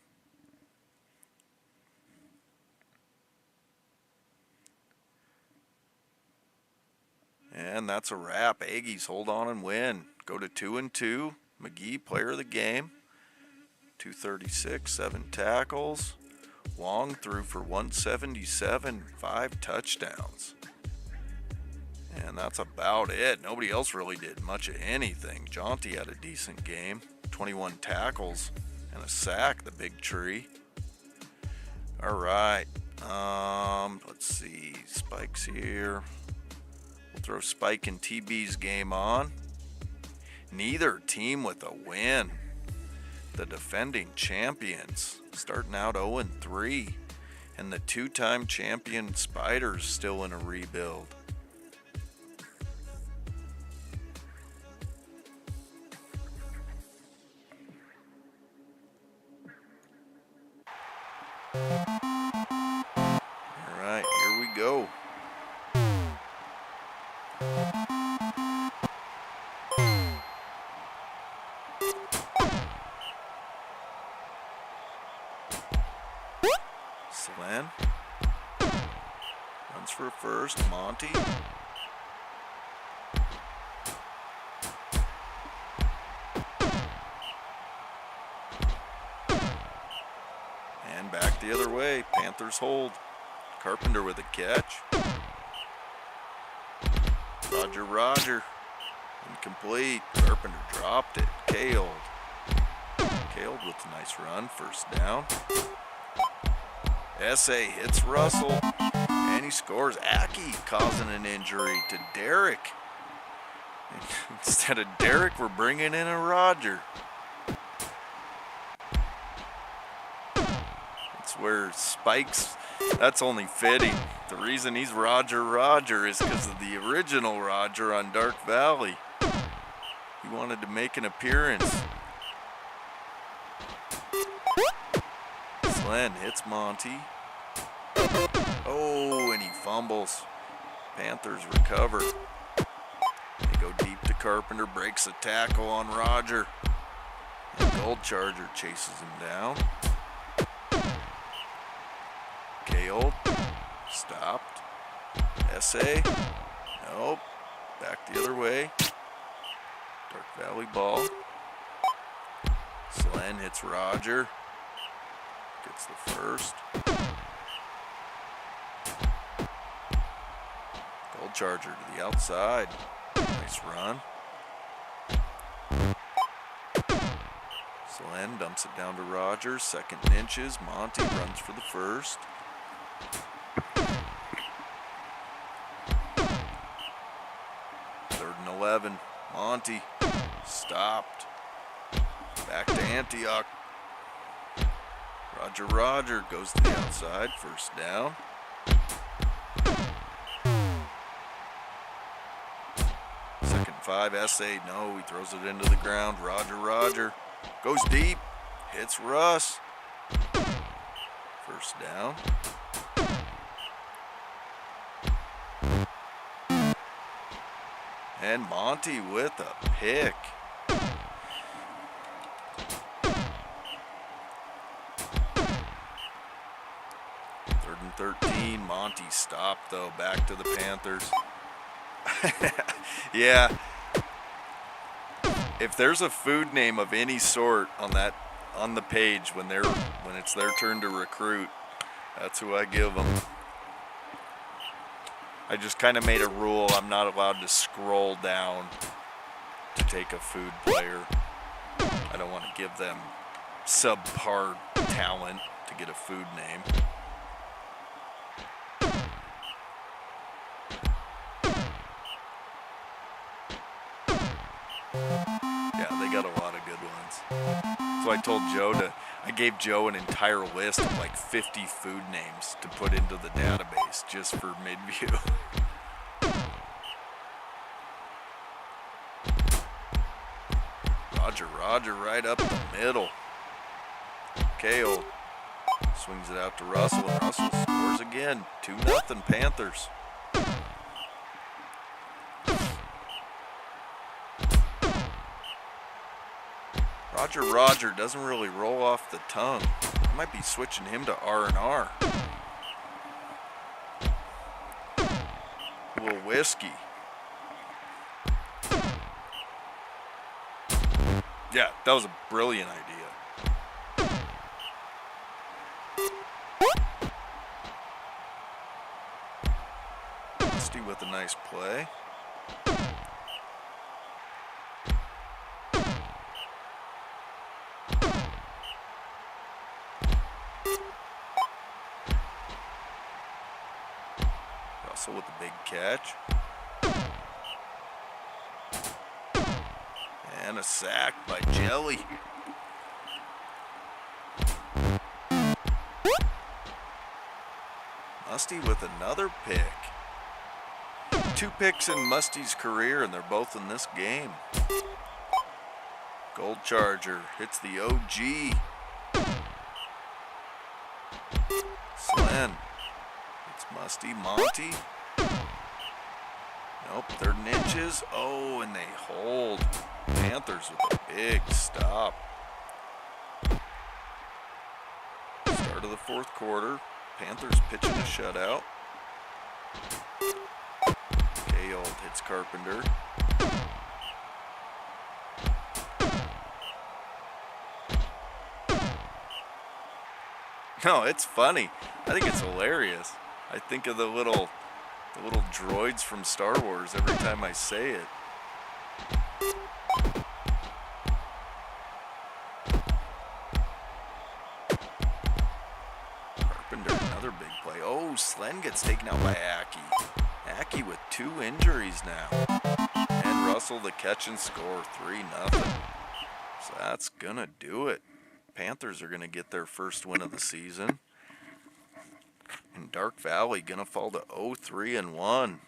And that's a wrap. Aggies hold on and win. Go to 2-2. McGee, player of the game. 236, 7 tackles. Wong threw for 177, 5 touchdowns. And that's about it. Nobody else really did much of anything. Jaunty had a decent game. 21 tackles and a sack, the big tree. All right. Let's see. Spike's here. We'll throw Spike and TB's game on. Neither team with a win. The defending champions starting out 0-3. And the 2-time champion Spiders still in a rebuild. Alright, here we go. Slan runs for first. Monty. Back the other way. Panthers hold. Carpenter with a catch. Roger. Incomplete. Carpenter dropped it. Kaled with a nice run. First down. S.A. hits Russell. And he scores. Aki causing an injury to Derek. Instead of Derek, we're bringing in a Roger. That's where Spike's, that's only fitting. The reason he's Roger is because of the original Roger on Dark Valley. He wanted to make an appearance. Slen hits Monty. Oh, and he fumbles. Panthers recover. They go deep to Carpenter, breaks a tackle on Roger. And Gold Charger chases him down. Kaled, stopped. S.A. Nope. Back the other way. Dark Valley ball. Slen hits Roger. Gets the first. Gold Charger to the outside. Nice run. Slen dumps it down to Rogers. 2nd and inches. Monty runs for the first. Third and 11. Monty stopped. Back to Antioch. Roger goes to the outside. First down. Second 5. S.A. No, he throws it into the ground. Roger goes deep. Hits Russ. First down. And Monty with a pick. Third and 13. Monty stopped though. Back to the Panthers. Yeah. If there's a food name of any sort on the page when it's their turn to recruit, that's who I give them. I just kind of made a rule. I'm not allowed to scroll down to take a food player. I don't want to give them subpar talent to get a food name. Yeah, they got a lot of good ones. So I gave Joe an entire list of like 50 food names to put into the database just for Midview. Roger right up the middle. Kaled swings it out to Russell, and Russell scores again. 2-0 Panthers. Roger doesn't really roll off the tongue. I might be switching him to R&R. A little whiskey. Yeah, that was a brilliant idea. Musty with a nice play. Russell with a big catch. And a sack by Jelly. Musty with another pick. 2 picks in Musty's career, and they're both in this game. Gold Charger hits the OG. Slen. It's Musty. Monty. Nope, 3rd and inches. Oh, and they hold. Panthers with a big stop. Start of the 4th quarter. Panthers pitching a shutout. Kaled hits Carpenter. No, it's funny. I think it's hilarious. I think of the little droids from Star Wars every time I say it. Carpenter, another big play. Oh, Slen gets taken out by Aki. Aki with 2 injuries now. And Russell the catch and score, 3-0. So that's gonna do it. Panthers are gonna get their first win of the season. And Dark Valley gonna fall to 0-3-1.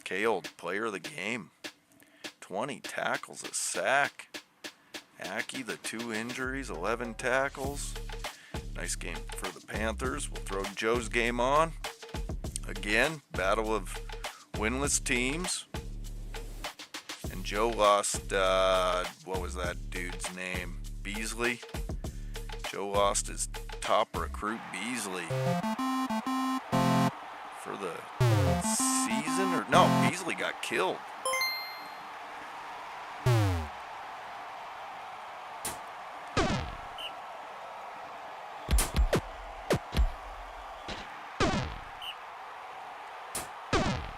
Kale, player of the game. 20 tackles, a sack. Aki, the 2 injuries, 11 tackles. Nice game for the Panthers. We'll throw Joe's game on. Again, battle of winless teams. And Joe lost, what was that dude's name? Beasley. Joe lost his top recruit, Beasley. For the season, or no, Beasley got killed.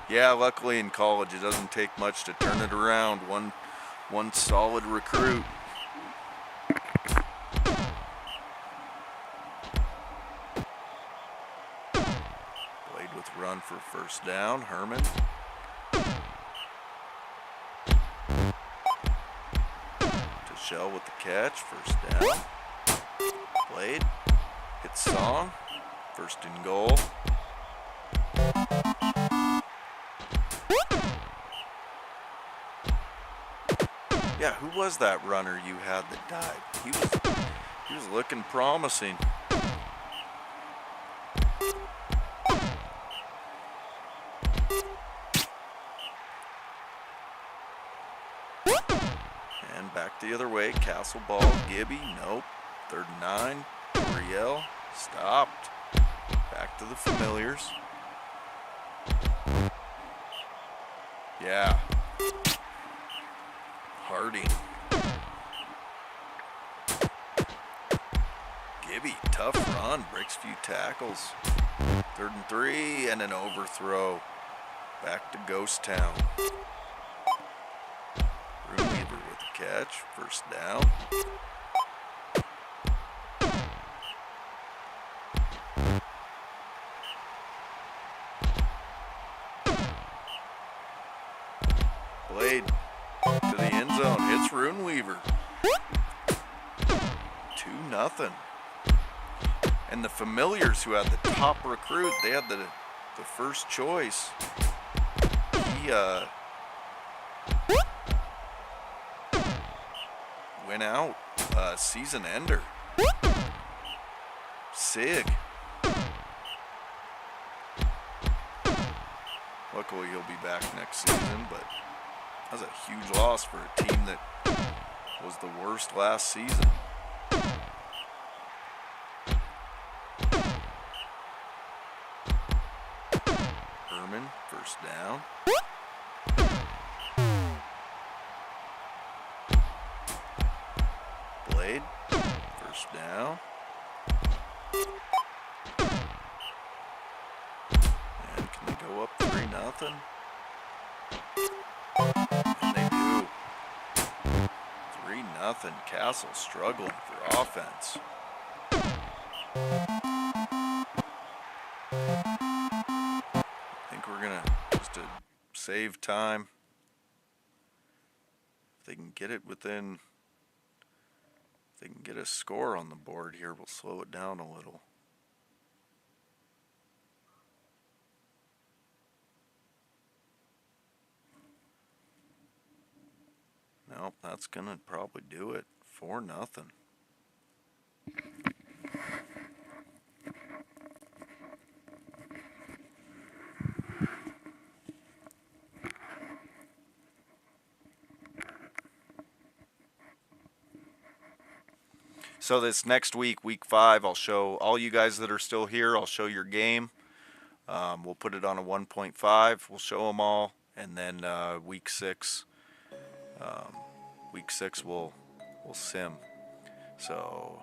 Yeah, luckily in college it doesn't take much to turn it around. One solid recruit. Blade with run for first down. Herman. Shell with the catch, first down. Blade hits Song, first and goal. Yeah, who was that runner you had that died? He was looking promising. And back the other way, Castle ball, Gibby, nope. 3rd and 9, Riel, stopped. Back to the familiars. Yeah. Harding. Gibby, tough run, breaks a few tackles. 3rd and 3 and an overthrow. Back to Ghost Town. Roomweaver with the catch, first down. Blade to the end zone, hits Roomweaver. 2-0. And the familiars who had the top recruit, they had the first choice. He went out, season ender. Sig. Luckily he'll be back next season, but that was a huge loss for a team that was the worst last season. Herman, first down. Blade, first down. And can they go up 3-0? And they do. 3-0. Castle struggling for offense. I think we're gonna, just to save time, if they can get it within, if they can get a score on the board here, we'll slow it down a little. Nope, that's gonna probably do it. 4-0. So this next week, week 5, I'll show all you guys that are still here, I'll show your game. We'll put it on a 1.5, we'll show them all, and then week 6, week 6 we'll sim. So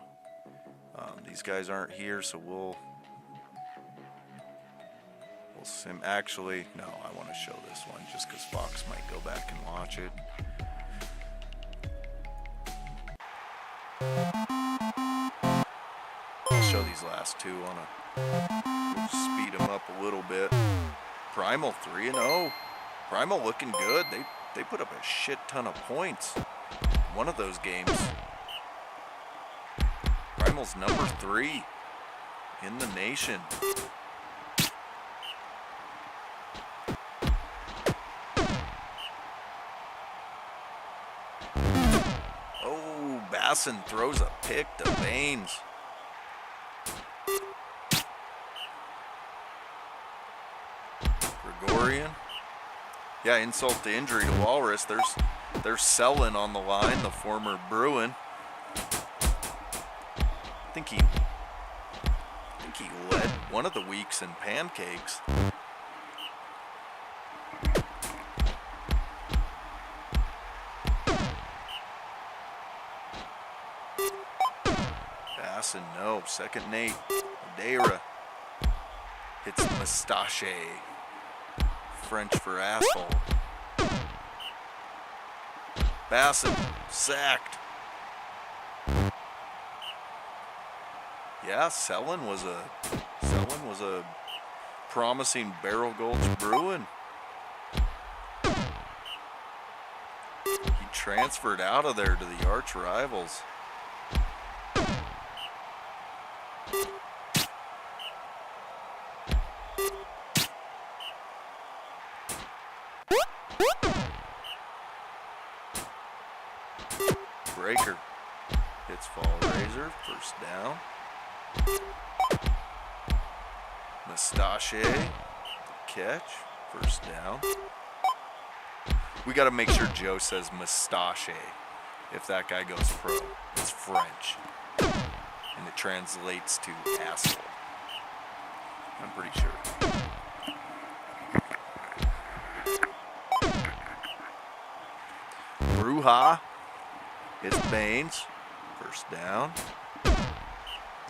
these guys aren't here, so we'll sim. Actually, no, I want to show this one just because Fox might go back and watch it. I'll show these last two on we'll speed them up a little bit. Primal 3-0. Primal looking good. They put up a shit ton of points. One of those games. Primal's number 3 in the nation. Oh, Basson throws a pick to Baines. Gregorian. Yeah, insult to injury to Walrus. There's Selin on the line, the former Bruin. I think he led one of the weeks in pancakes. Basson, no. Second Nate. Madeira hits Mustache. French for asshole. Basson sacked. Yeah, Selin was a promising Barrel Gulch Bruin. He transferred out of there to the arch rivals. Breaker hits Fall Razor, first down. Mustache, catch, first down. We got to make sure Joe says Mustache if that guy goes pro. It's French, and it translates to asshole. I'm pretty sure. Bruja. It's Baines, first down.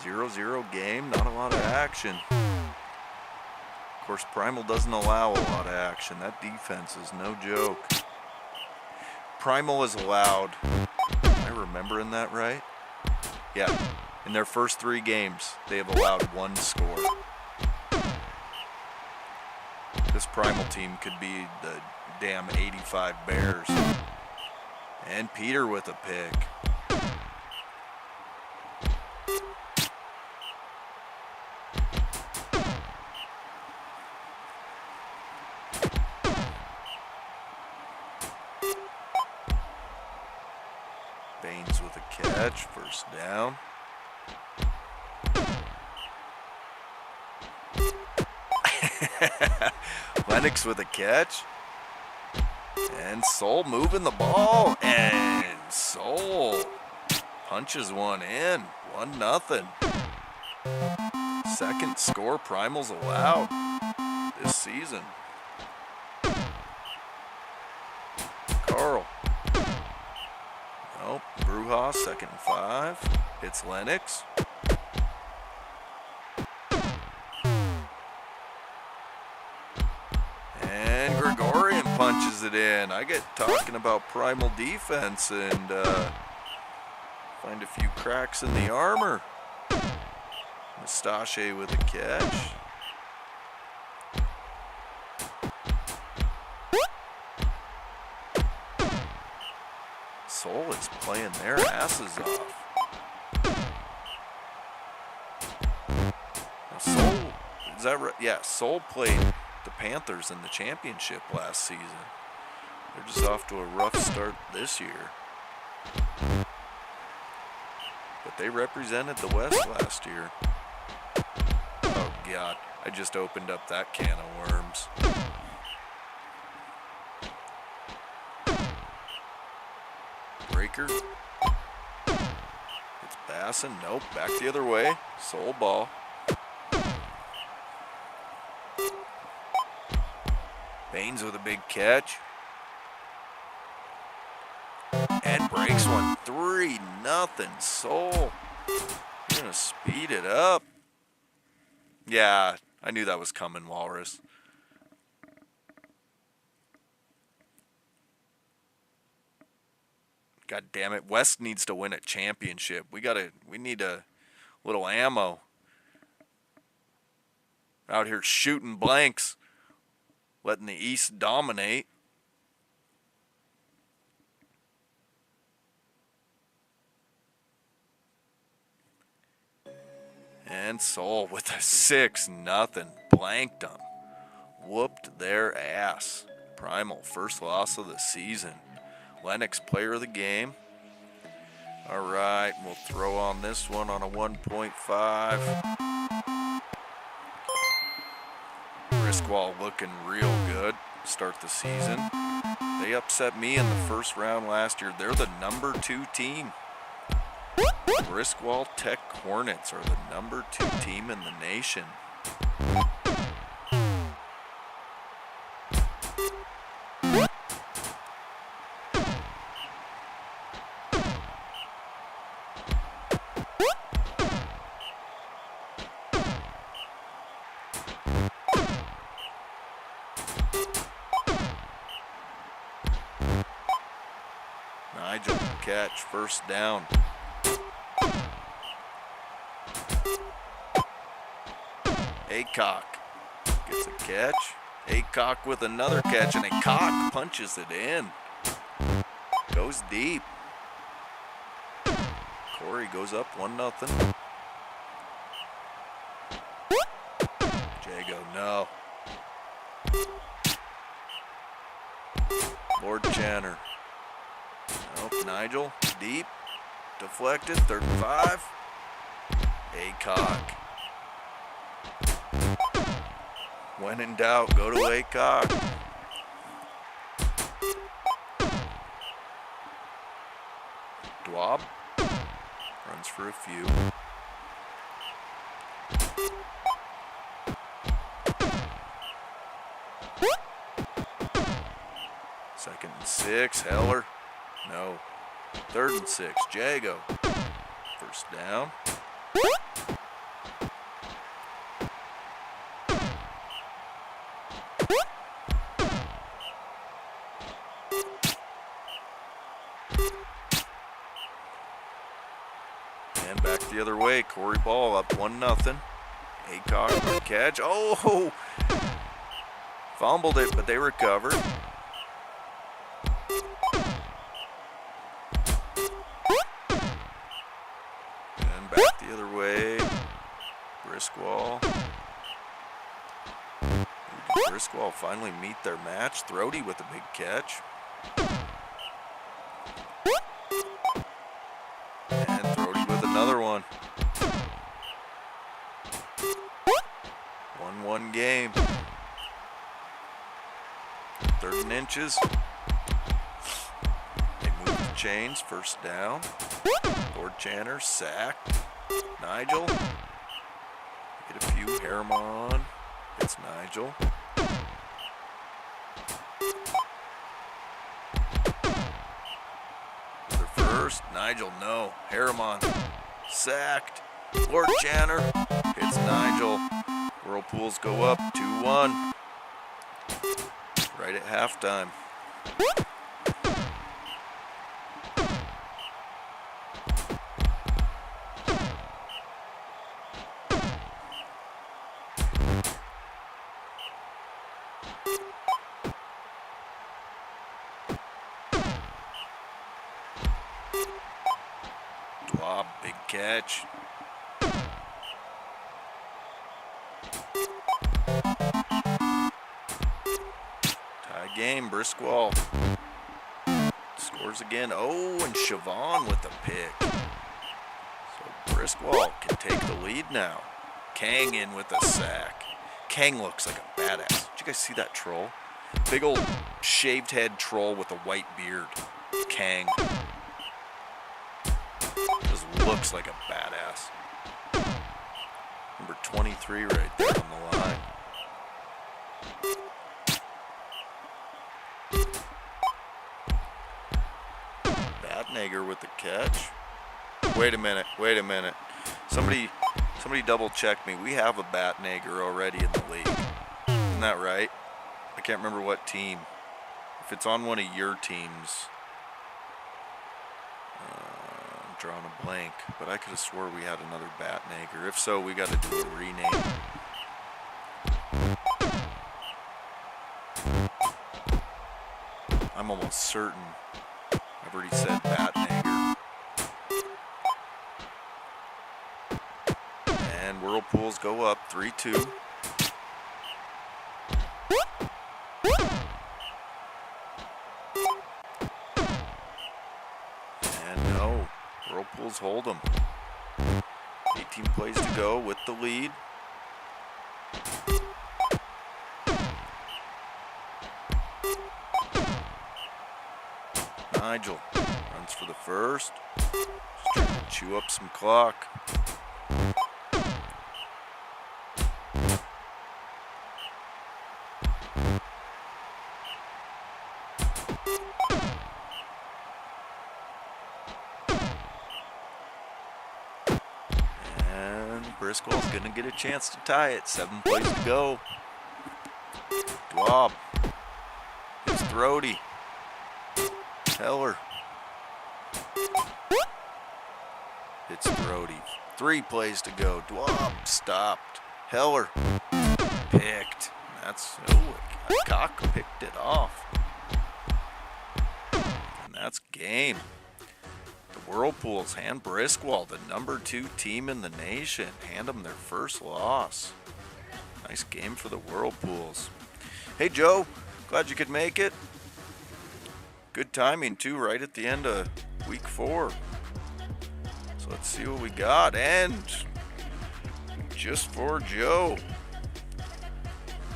0-0 game, not a lot of action. Of course, Primal doesn't allow a lot of action. That defense is no joke. Primal is allowed, am I remembering that right? Yeah, in their first 3 games, they have allowed 1 score. This Primal team could be the damn 85 Bears. And Peter with a pick. Baines with a catch, first down. Lennox with a catch. And Soul moving the ball, and Soul punches one in, 1-0. Second score Primal's allowed this season. Carl. Nope, Bruja, 2nd and 5. Hits Lennox. Punches it in. I get talking about Primal defense and find a few cracks in the armor. Mustache with a catch. Soul is playing their asses off. Now Soul, is that right? Yeah, Soul played the Panthers in the championship last season. They're just off to a rough start this year. But they represented the West last year. Oh God, I just opened up that can of worms. Breaker. It's Basson. Nope, back the other way. Soul ball. Baines with a big catch. And breaks one. 3-0 Soul. Gonna speed it up. Yeah, I knew that was coming, Walrus. God damn it. West needs to win a championship. We need a little ammo. Out here shooting blanks. Letting the East dominate. And Soul with a 6-0. Blanked them. Whooped their ass. Primal, first loss of the season. Lennox, player of the game. All right, we'll throw on this one on a 1.5. Briskwall looking real good. Start the season. They upset me in the first round last year. They're the number 2 team. Briskwall Tech Hornets are the number 2 team in the nation. Nigel catch, first down. Aycock gets a catch. Aycock with another catch, and Aycock punches it in. Goes deep. Corey goes up 1-0. Jago, no. Lord Channer. Nope, Nigel, deep. Deflected, 35. Aycock. When in doubt, go to Aycock. Dwab runs for a few. Second and 6, Heller. No. Third and 6, Jago. First down. And back the other way, Corey Ball up 1-0. Aycock with a catch. Oh! Fumbled it, but they recovered. And back the other way. Briskwall. Did Briskwall finally meet their match? Thrody with a big catch. And Thrody with another one. 1-1 game. 3rd and inches. They move the chains. First down. Lord Channer sacked. Nigel. Get a few. Harriman. It's Nigel. Another first. Nigel, no. Harriman. Sacked. Lord Channer. It's Nigel. Whirlpools go up 2-1. Right at halftime. Dwab, big catch. Tie game, Briskwall scores again. Oh, and Siobhan with the pick. So Briskwall can take the lead now. Kang in with a sack. Kang looks like a badass. Did you guys see that troll? Big old shaved head troll with a white beard. Kang. Just looks like a badass. Number 23 right there on the line. Batnager with the catch. Wait a minute. Somebody double check me. We have a Batnager already in the league. Isn't that right? I can't remember what team. If it's on one of your teams, I'm drawing a blank, but I could have swore we had another Batnager. If so, we got to do a rename. I'm almost certain I've already said Batnager. And Whirlpools go up 3-2. And no, Whirlpools hold them. 18 plays to go with the lead. Nigel runs for the first. Just trying to chew up some clock. And Briscoe's gonna get a chance to tie it. 7 plays to go. Dwab. It's Throaty. Heller. It's Throaty. 3 plays to go. Dwab stopped. Heller picked. That's Cock picked it off. And that's game. The Whirlpools hand Briscoe, the number 2 team in the nation, hand them their first loss. Nice game for the Whirlpools. Hey Joe, glad you could make it. Good timing too, right at the end of week 4. So let's see what we got. And just for Joe,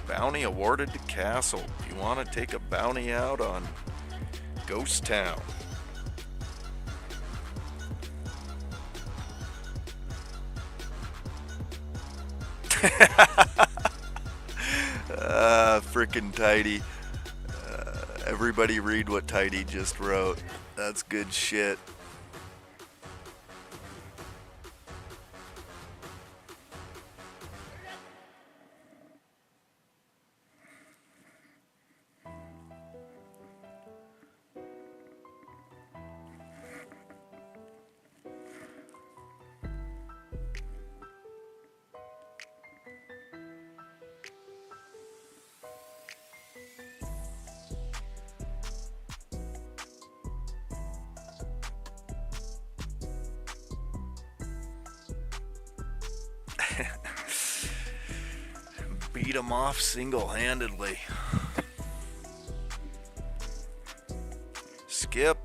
bounty awarded to Castle. If you want to take a bounty out on Ghost Town. Frickin' Tidy. Everybody read what Tidy just wrote. That's good shit. Beat him off single-handedly. Skip.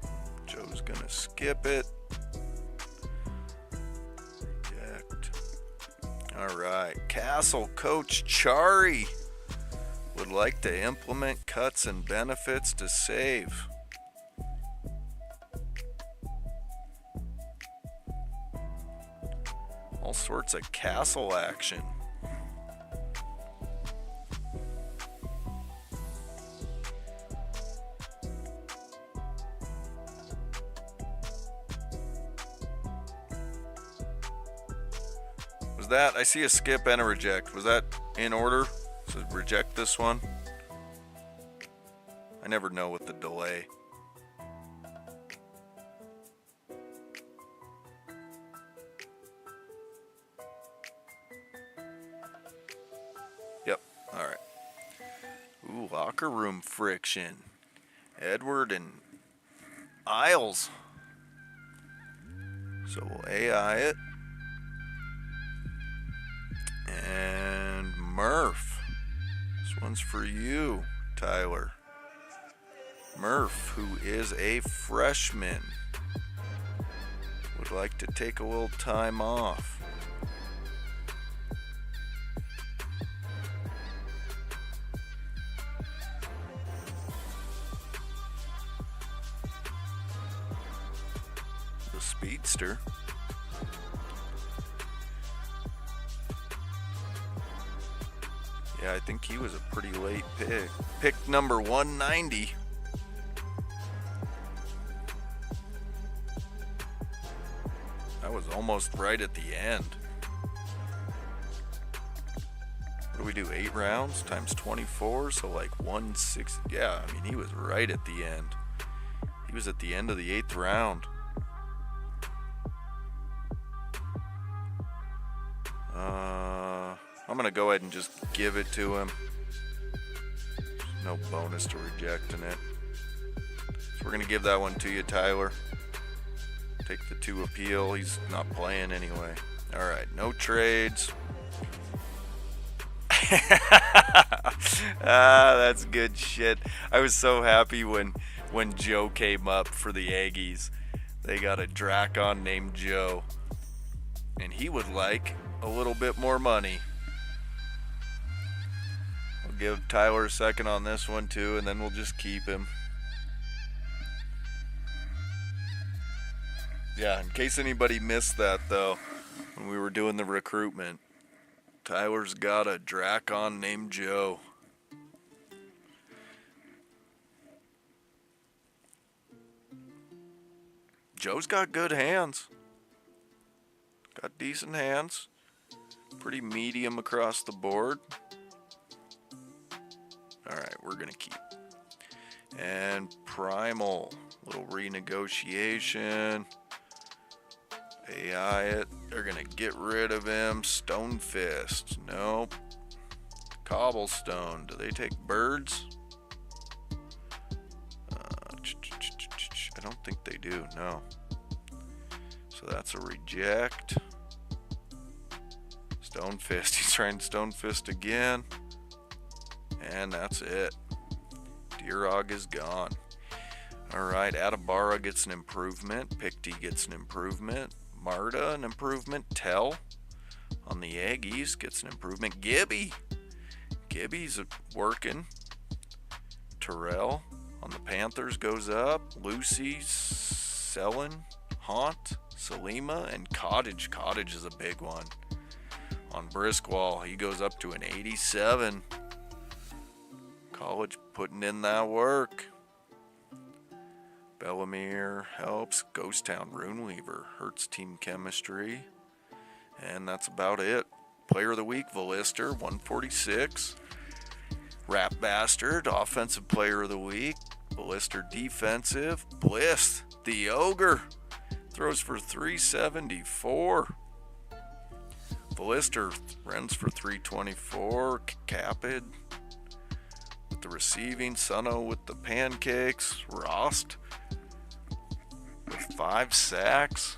Joe's gonna skip it. Reject. Alright. Castle coach Chari would like to implement cuts and benefits to save. All sorts of Castle action. That I see a skip and a reject. Was that in order? So reject this one. I never know with the delay. Yep. All right. Ooh, locker room friction. Edward and Isles. So we'll AI it. And Murph. This one's for you, Tyler. Murph, who is a freshman, would like to take a little time off. The speedster. Yeah, I think he was a pretty late pick. Pick number 190. That was almost right at the end. What do we do? 8 rounds times 24, so like 160. Yeah, I mean, he was right at the end. He was at the end of the 8th round. I'm gonna go ahead and just give it to him. No bonus to rejecting it. So we're gonna give that one to you, Tyler. Take the 2 appeal. He's not playing anyway. All right, no trades. That's good shit. I was so happy when Joe came up for the Aggies. They got a Dracon named Joe, and he would like a little bit more money. I'll give Tyler a second on this one too, and then we'll just keep him. Yeah, in case anybody missed that though, when we were doing the recruitment, Tyler's got a Dracon named Joe. Joe's got good hands. Got decent hands. Pretty medium across the board. Alright, we're going to keep. And Primal. Little renegotiation. AI it. They're going to get rid of him. Stonefist. Nope. Cobblestone. Do they take birds? I don't think they do. No. So that's a reject. Stonefist. He's trying Stonefist again. And that's it. Deerog is gone. Alright, Atabara gets an improvement. Picty gets an improvement. Marta, an improvement. Tell on the Aggies gets an improvement. Gibby's working. Terrell on the Panthers goes up. Lucy, Selin, Haunt, Salima, and Cottage. Cottage is a big one. On Briskwall, he goes up to an 87. College putting in that work. Bellamere helps. Ghost Town Runeweaver hurts team chemistry. And that's about it. Player of the week, Valister, 146. Rap Bastard, offensive player of the week. Valister defensive. Bliss, the Ogre, throws for 374. Valister runs for 324. Capid with the receiving. Sunno with the pancakes. Rost with 5 sacks.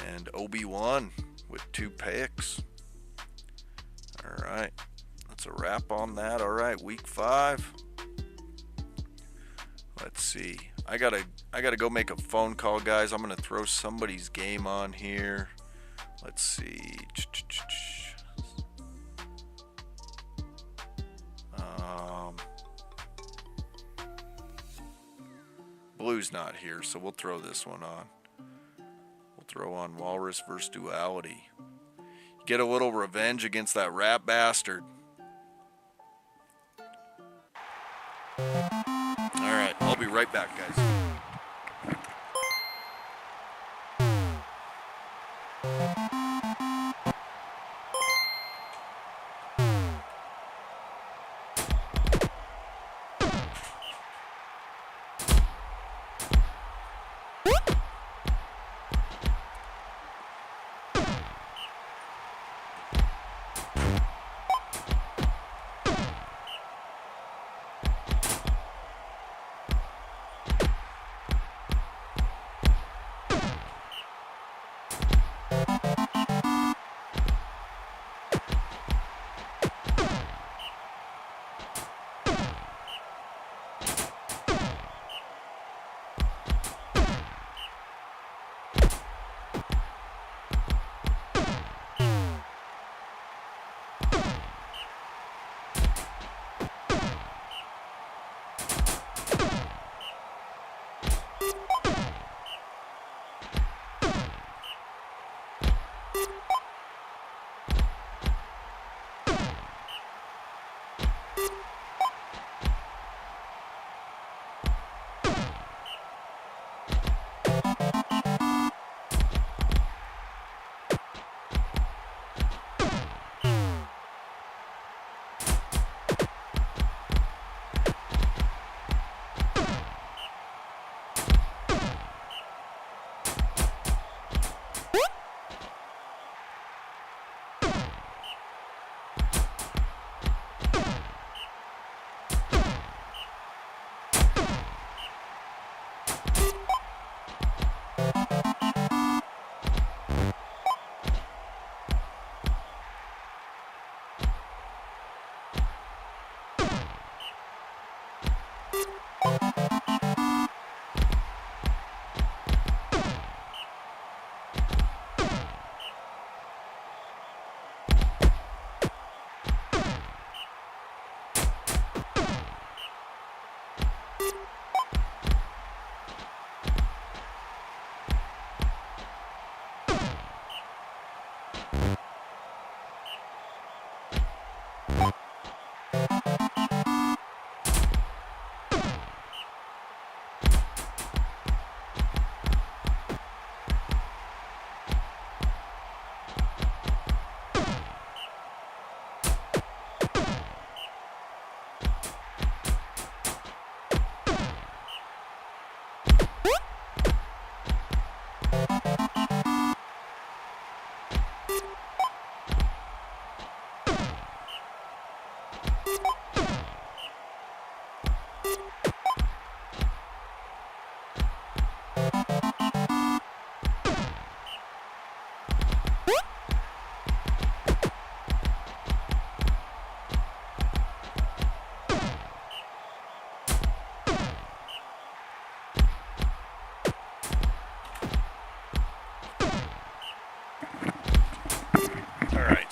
And Obi-Wan with 2 picks. Alright. That's a wrap on that. Alright, week 5. Let's see. I gotta go make a phone call, guys. I'm gonna throw somebody's game on here. Let's see. Blue's not here, so we'll throw this one on. We'll throw on Walrus vs. Duality. Get a little revenge against that Rap Bastard. Alright, I'll be right back, guys.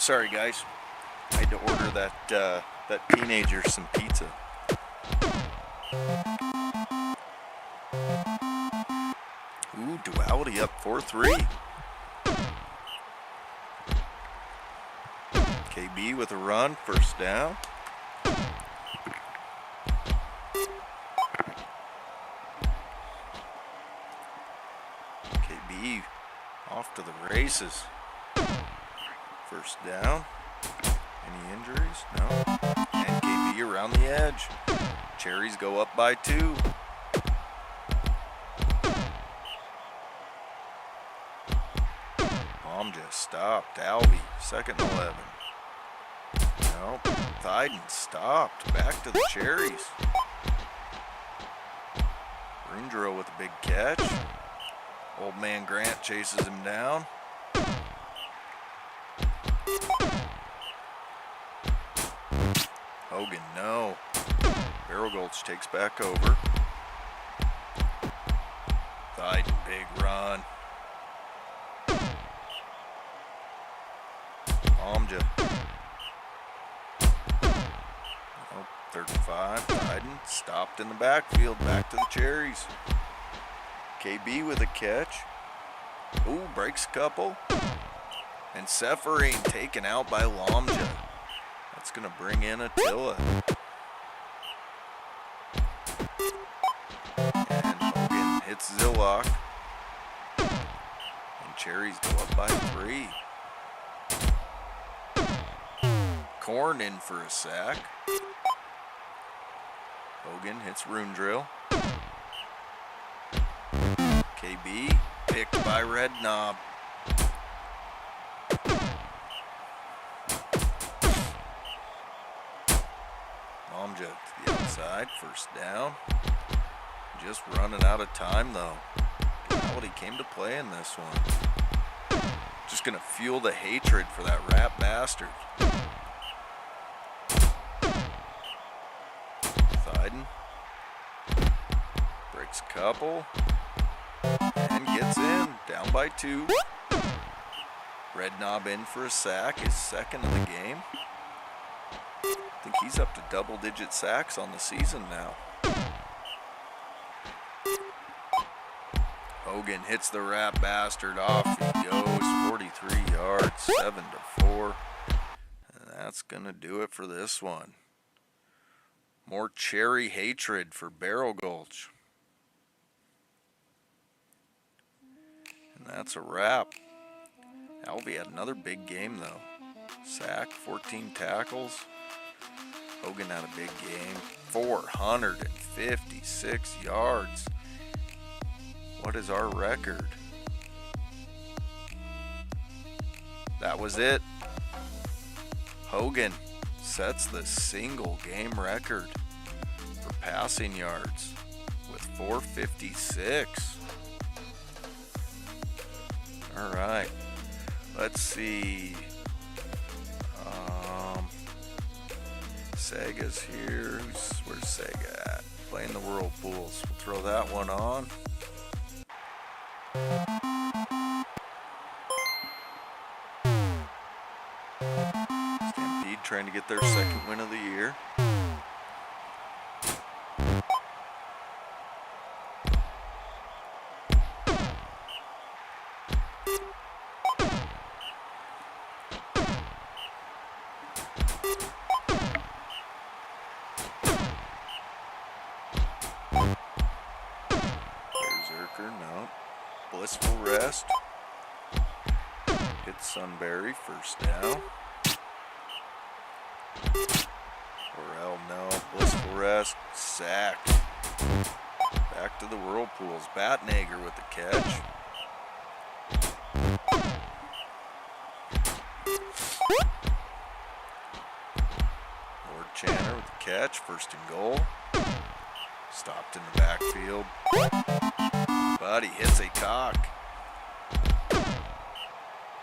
Sorry guys, I had to order that teenager some pizza. Ooh, Duality up 4-3. KB with a run, first down. KB off to the races. First down. Any injuries? No. And KB around the edge. Cherries go up by 2. Just stopped. Alvey, 2nd and 11. No. Thyden stopped. Back to the Cherries. Rundro with a big catch. Old man Grant chases him down. Hogan, no. Barrel Gulch takes back over. Thyden, big run. Amja. Oh, 35. Thyden stopped in the backfield. Back to the Cherries. KB with a catch. Ooh, breaks a couple. And Sepharine taken out by Lomja. That's going to bring in Attila. And Hogan hits Zillock. And Cherries go up by 3. Korn in for a sack. Hogan hits Rundrill. KB picked by Red Knob. Momja to the outside, first down. Just running out of time though. Duality came to play in this one. Just gonna fuel the hatred for that rat bastard. Thyden breaks a couple and gets in, down by 2. Red Knob in for a sack, his 2nd of the game. I think he's up to double-digit sacks on the season now. Hogan hits the rat bastard, off he goes, 43 yards, 7-4. And that's gonna do it for this one. More cherry hatred for Barrel Gulch. And that's a wrap. Alvey had another big game though. Sack, 14 tackles. Hogan had a big game. 456 yards. What is our record? That was it. Hogan sets the single game record for passing yards with 456. All right, let's see. Sega's here. Where's Sega at? Playing the Whirlpools. We'll throw that one on. Stampede trying to get their 2nd win of the year. No. Blissful Rest. Hits Sunbury, first down. Orel, no. Blissful Rest, sacked. Back to the Whirlpools. Batnager with the catch. Lord Channer with the catch, 1st and goal. Stopped in the backfield. But he hits a cock.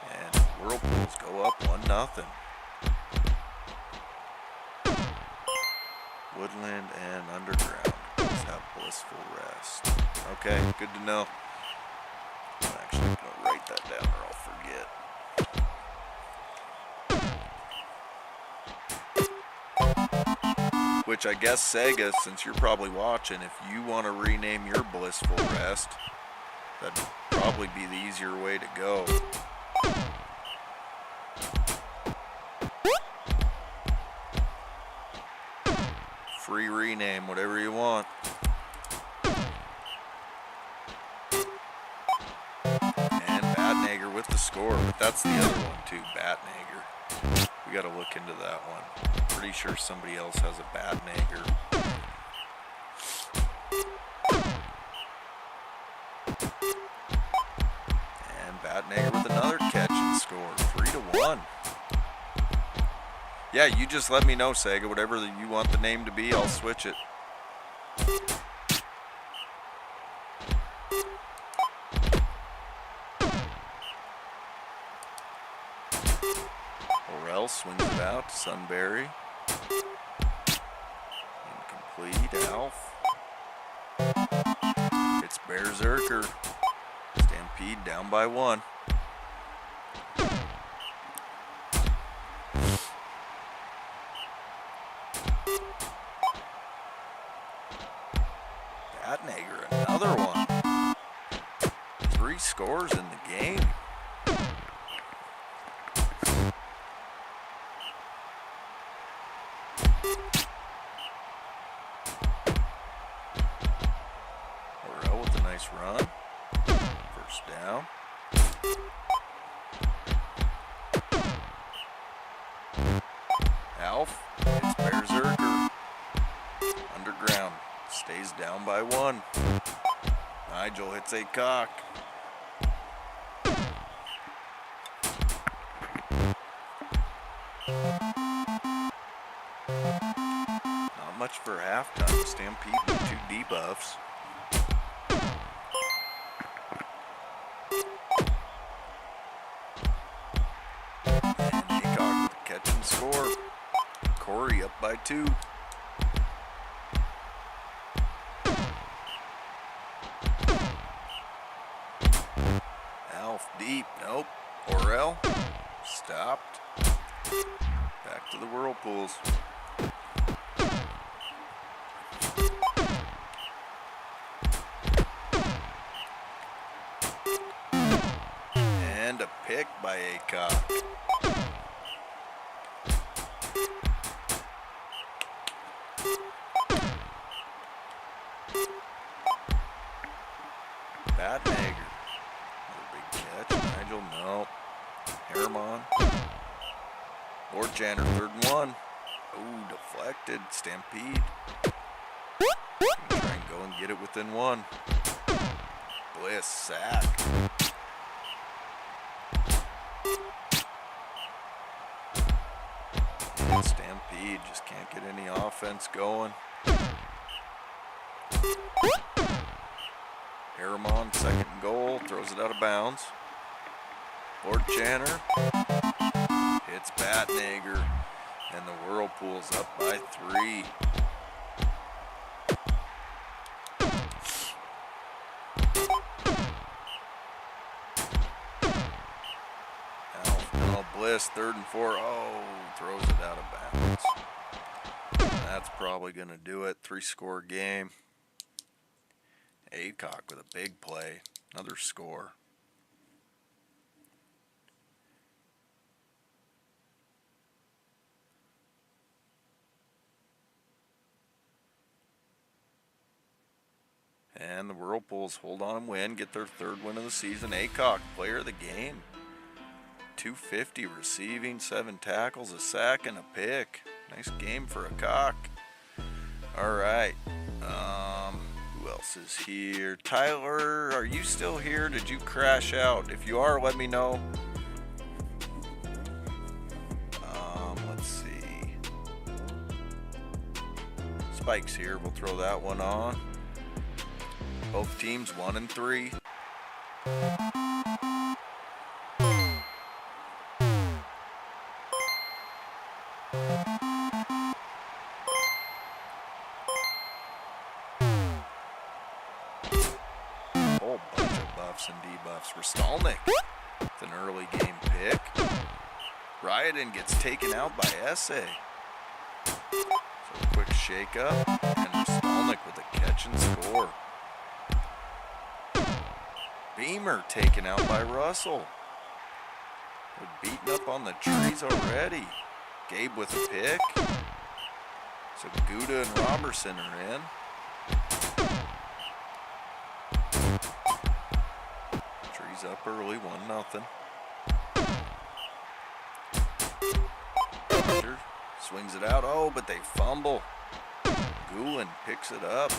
And Whirlpools go up 1-0. Woodland and Underground both have Blissful Rest. Okay, good to know. I'm actually going to write that down or I'll forget. Which I guess Sega, since you're probably watching, if you want to rename your Blissful Rest, that'd probably be the easier way to go. Free rename, whatever you want. And Batnager with the score, but that's the other one too, Batnager. We gotta look into that one. Pretty sure somebody else has a Batnager. And Batnager with another catch and score, 3-1. Yeah, you just let me know, Sega. Whatever you want the name to be, I'll switch it. Orel swings it out to Sunbury. Incomplete. Alf. It's Berserker. Stampede down by 1. Batnager, another one. 3 scores in the game. Orel with a nice run. First down. Alf, it's Berserker. Underground. Stays down by 1. Nigel hits a cock. Not much for halftime. Stampede with 2 debuffs. And Aycock with a catch and score. Corey up by 2. Deep, nope. Orel, stopped. Back to the Whirlpools. And a pick by Aycock. Batnager. Nigel, no. Herman. Lord Janner, 3rd and 1. Ooh, deflected. Stampede. Try and go and get it within 1. Bliss, sack. And Stampede just can't get any offense going. Herman, 2nd and goal, throws it out of bounds. Lord Janner hits Batnager, and the Whirlpool's up by 3. Now Bliss, 3rd and 4. Oh, throws it out of bounds. That's probably going to do it. 3-score game. Aycock with a big play. Another score. And the Whirlpools hold on and win, get their 3rd win of the season. Aycock, player of the game. 250 receiving, 7 tackles, a sack, and a pick. Nice game for a cock. All right. Who else is here? Tyler, are you still here? Did you crash out? If you are, let me know. Let's see. Spike's here. We'll throw that one on. Both teams 1 and 3. Whole bunch of buffs and debuffs. Rostalnik with an early game pick. Ryden gets taken out by Essay. So quick shake up, and Rostolnik with a catch and score. Beamer taken out by Russell. They're beating up on the trees already. Gabe with a pick. So Gouda and Robertson are in. Trees up early, 1-0. Roger swings it out. Oh, but they fumble. Goulin picks it up.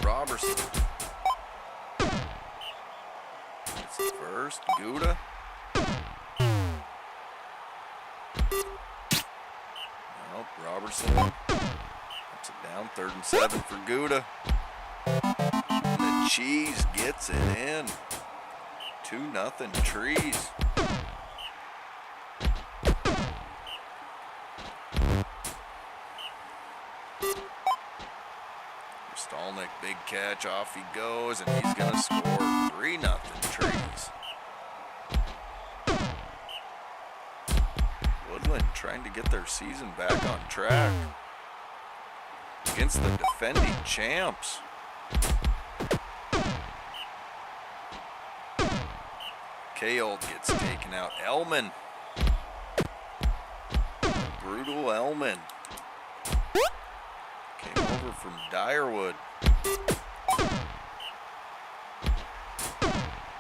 Robertson. It's the first. Gouda. Nope, Robertson. Puts it down. 3rd and 7 for Gouda. And the Cheese gets it in. 2-0 Trees. Rostolnik, big catch, off he goes, and he's going to score. 3-0 Trees. Woodland trying to get their season back on track against the defending champs. Kaold gets taken out. Elman. Brutal Elman. Came over from Dyerwood.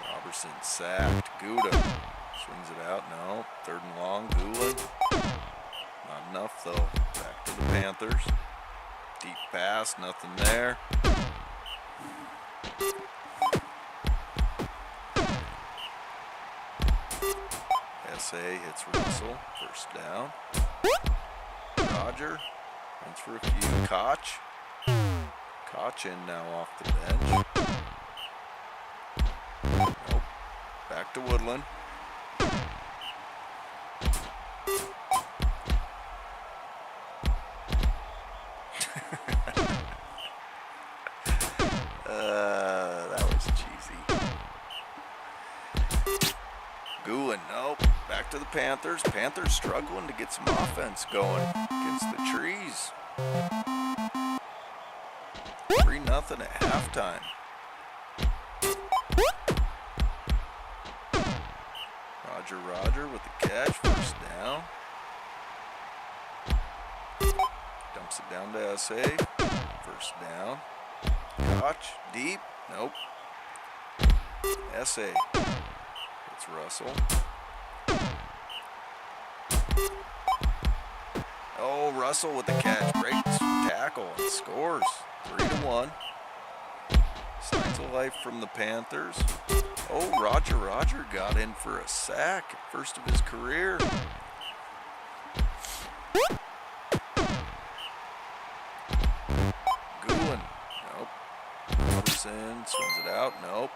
Robertson sacked. Gouda swings it out. No. 3rd and long. Goulin. Not enough though. Back to the Panthers. Deep pass. Nothing there. SA hits Russell. 1st down. Roger runs for a few. Koch. Koch in now off the bench. Nope. Back to Woodland. That was cheesy. Goulin, nope. Back to the Panthers. Panthers struggling to get some offense going against the Trees. 3-0 at halftime. Roger with the catch. 1st down. Dumps it down to SA. 1st down. Koch, deep. Nope. SA. It's Russell. Oh, Russell with the catch. Breaks tackle and scores. 3-1. Signs of life from the Panthers. Oh, Roger got in for a sack. 1st of his career. Goulin. Nope. Robertson swings it out. Nope.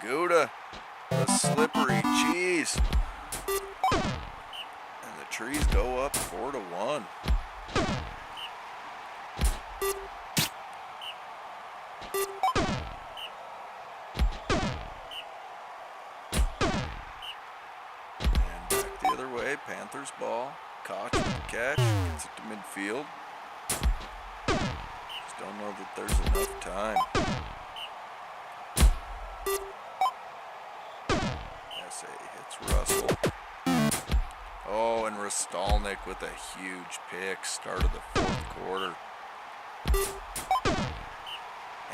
Gouda. The slippery cheese. And the Trees go up 4-1. Panthers ball. Koch with the catch. Gets it to midfield. Just don't know that there's enough time. SA hits Russell. Oh, and Rostolnik with a huge pick. Start of the 4th quarter.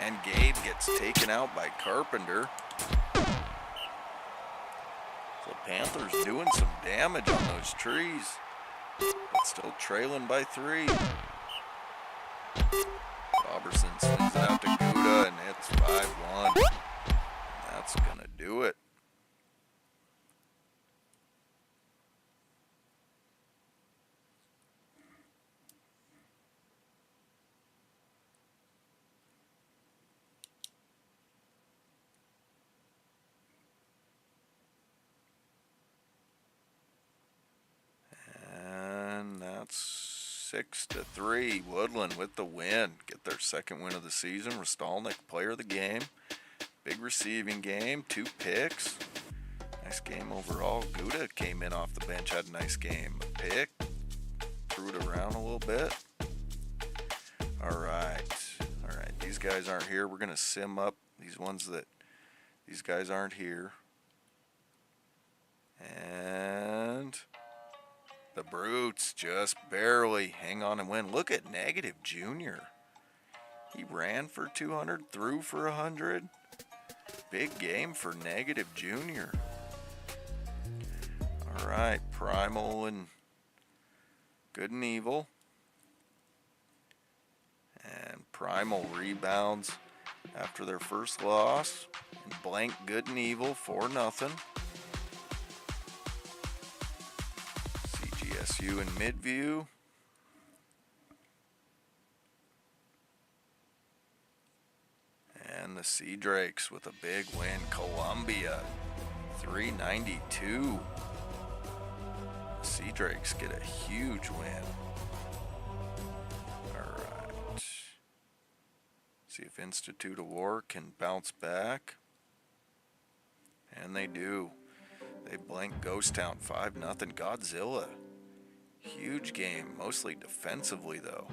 And Gabe gets taken out by Carpenter. The Panthers doing some damage on those Trees, but still trailing by 3. Robertson swings it out to Gouda, and it's 5-1. That's going to do it. And that's 6-3. Woodland with the win. Get their 2nd win of the season. Rostolnik, player of the game. Big receiving game. 2 picks. Nice game overall. Gouda came in off the bench, had a nice game. A pick, threw it around a little bit. All right. These guys aren't here. We're going to sim up these guys aren't here. And the Brutes just barely hang on and win. Look at Negative Junior. He ran for 200, threw for 100. Big game for Negative Junior. All right, Primal and Good and Evil. And Primal rebounds after their first loss. And blank Good and Evil 4-0. CGSU and Midview. And the Sea Drakes with a big win. Columbia 392. The Sea Drakes get a huge win. Alright. See if Institute of War can bounce back. And they do. They blank Ghost Town 5-0. Godzilla. Huge game. Mostly defensively though.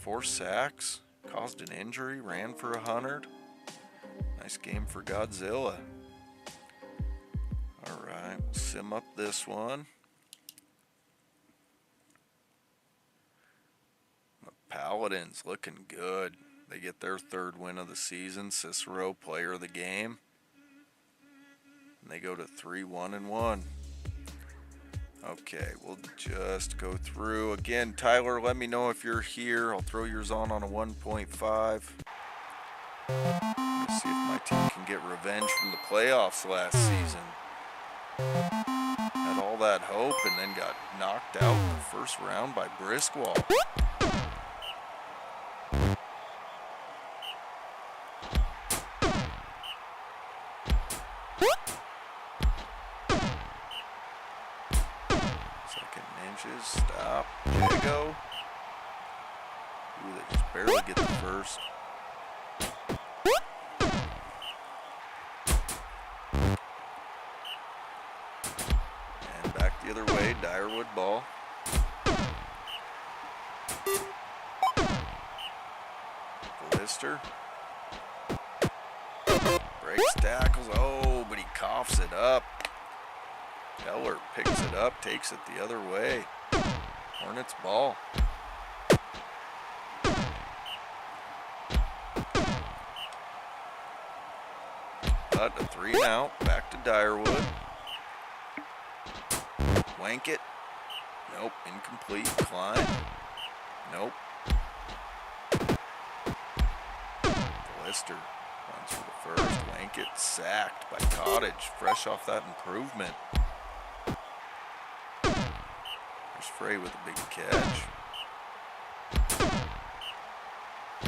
4 sacks. Caused an injury. Ran for 100. Nice game for Godzilla. Alright. We'll sim up this one. The Paladins looking good. They get their 3rd win of the season. Cicero, player of the game. And they go to 3-1-1. Okay, we'll just go through. Again, Tyler, let me know if you're here. I'll throw yours on a 1.5. Let's see if my team can get revenge from the playoffs last season. Had all that hope and then got knocked out in the first round by Briskwall. Stop. Jago. Ooh, they just barely get the first. And back the other way, Dyerwood ball. Lister. Breaks tackles. Oh, but he coughs it up. Keller picks it up, takes it the other way. Hornets ball. But a 3 and out. Back to Dyerwood. Wankett. Nope. Incomplete. Klein. Nope. Lister runs for the first. Wankett sacked by Cottage. Fresh off that improvement. Frey with a big catch.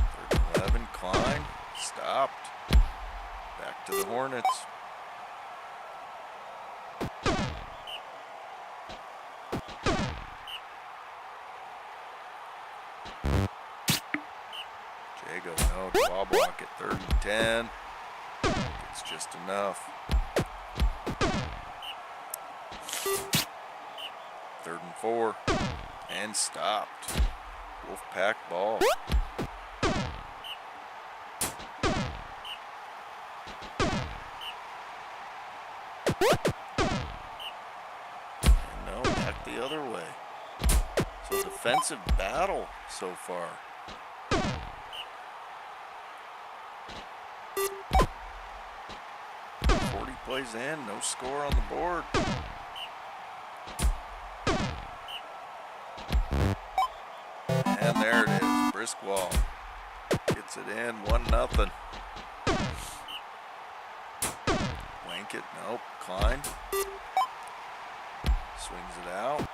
3rd and 11, Klein. Stopped. Back to the Hornets. Jago, no, ball block at 3rd and 10. It's just enough. 3rd and 4, and stopped. Wolfpack ball. And no, back the other way. So defensive battle so far. Plays in, no score on the board. And there it is, Briskwall gets it in, 1-0. Wankett, nope, Klein swings it out.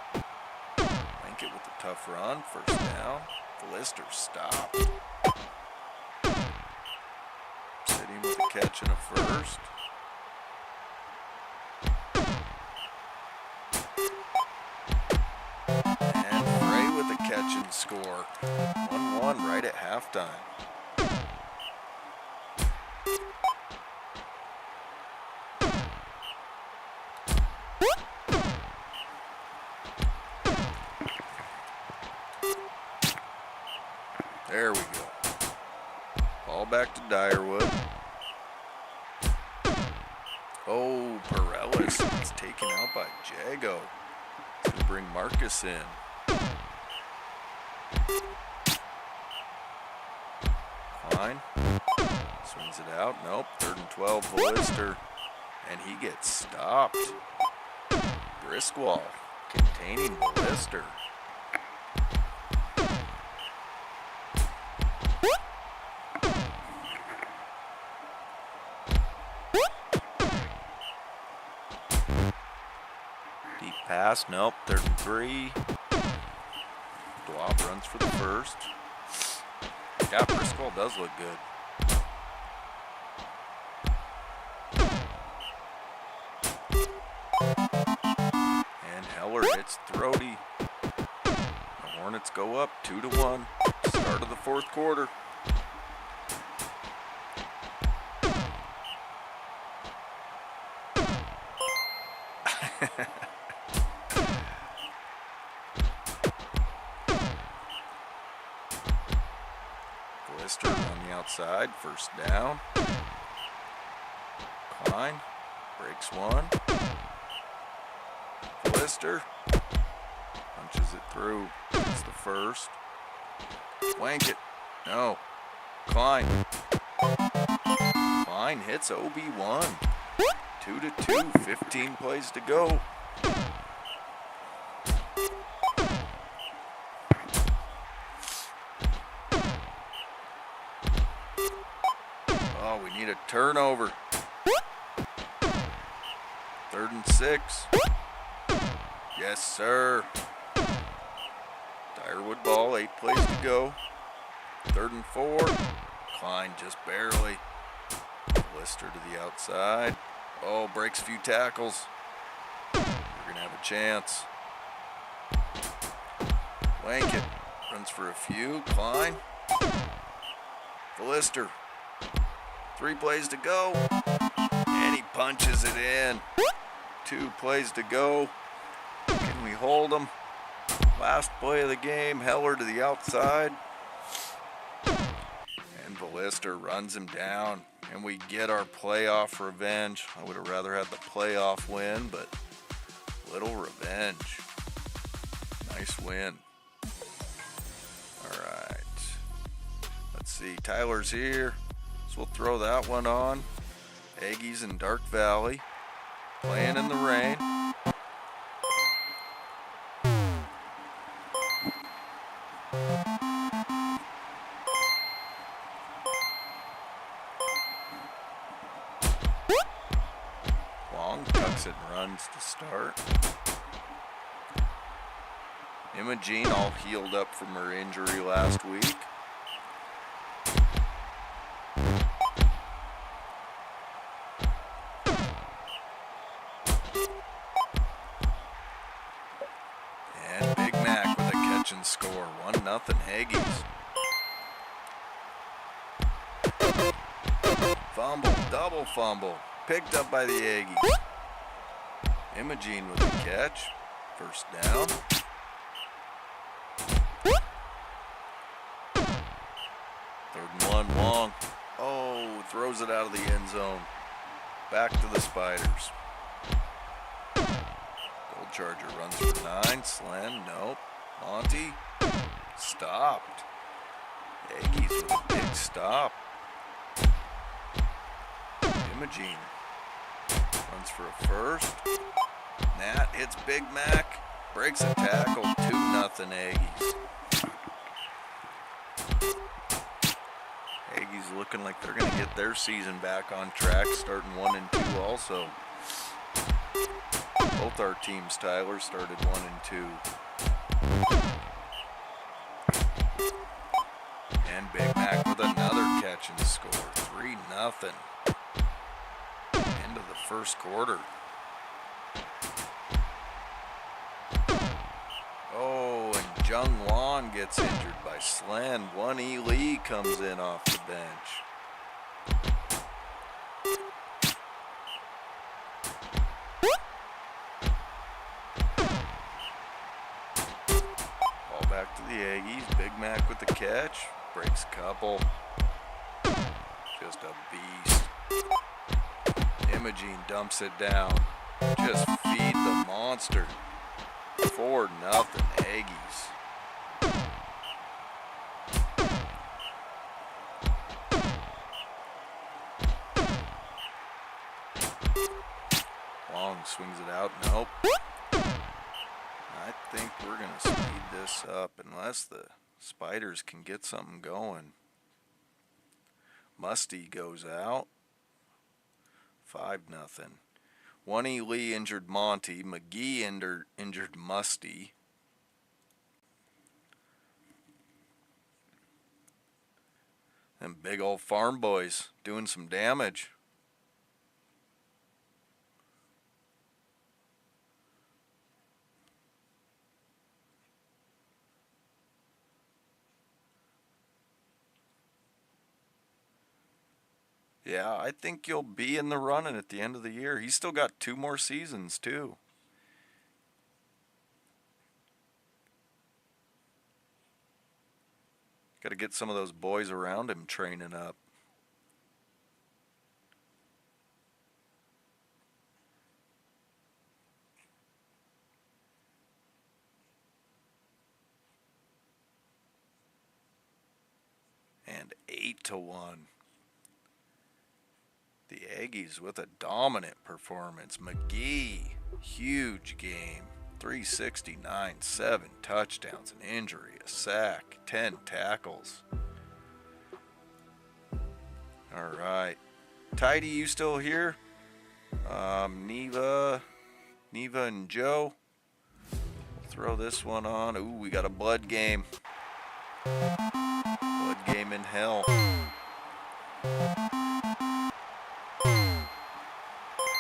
Wankett with a tough run, 1st down. Lister stopped. Sitting with a catch and a 1st. Catch and score. 1-1 right at halftime. There we go. Ball back to Dyerwood. Oh, Perellis is taken out by Jago. It's going to bring Marcus in. Klein swings it out. Nope. 3rd and 12, Ballister. And he gets stopped. Griswold containing Ballister. Deep pass. Nope. 3rd and 3. Dwop runs for the first. Yeah, Griswold does look good. Hits Throaty. The Hornets go up 2-1. Start of the 4th quarter. Ballister on the outside. 1st down. Klein breaks one. Ballister punches it through. It's the first. Wank it. No. Klein. Klein hits OB1. 2-2. 15 plays to go. Oh, we need a turnover. 3rd and 6. Yes, sir. Dyerwood ball, 8 plays to go. 3rd and 4. Klein just barely. Ballister to the outside. Oh, breaks a few tackles. We're going to have a chance. Wank runs for a few. Klein. Ballister. 3 plays to go. And he punches it in. 2 plays to go. Can we hold him? Last play of the game, Heller to the outside. And Ballister runs him down. And we get our playoff revenge. I would have rather had the playoff win, but little revenge. Nice win. All right. Let's see, Tyler's here. So we'll throw that one on. Aggies in Dark Valley. Playing in the rain. Long tucks it and runs to start. Imogene all healed up from her injury last week. And Big Mac with a catch and score. 1-0 Aggies. Fumble, double fumble. Picked up by the Aggies. Imogene with a catch. 1st down. Third and 1, Wong. Oh, throws it out of the end zone. Back to the Spiders. Gold Charger runs for 9. Slen, nope. Monty, stopped. Aggies with a big stop. Imogene runs for a first. Nat hits Big Mac. Breaks a tackle. 2-0 Aggies. Aggies looking like they're going to get their season back on track, starting 1-2 also. Both our teams, Tyler, started 1-2. And Big Mac with another catch and score. 3-0. End of the first quarter. Oh, and Jung Wan gets injured by Slen. 1E Lee comes in off the bench. Ball back to the Aggies. Big Mac with the catch. Breaks a couple. Just a beast. Imogene dumps it down. Just feed the monster. 4-0 Aggies. Long swings it out. Nope. I think we're going to speed this up unless the Spiders can get something going. Musty goes out. 5-0. 1E Lee injured Monty. McGee injured Musty. Them big old farm boys doing some damage. Yeah, I think you'll be in the running at the end of the year. He's still got 2 more seasons, too. Got to get some of those boys around him training up. And 8-1. The Aggies with a dominant performance. McGee, huge game. 369, 7 touchdowns, an injury, a sack, 10 tackles. All right. Tidy, you still here? Neva and Joe. We'll throw this one on. Ooh, we got a blood game. Blood game in hell.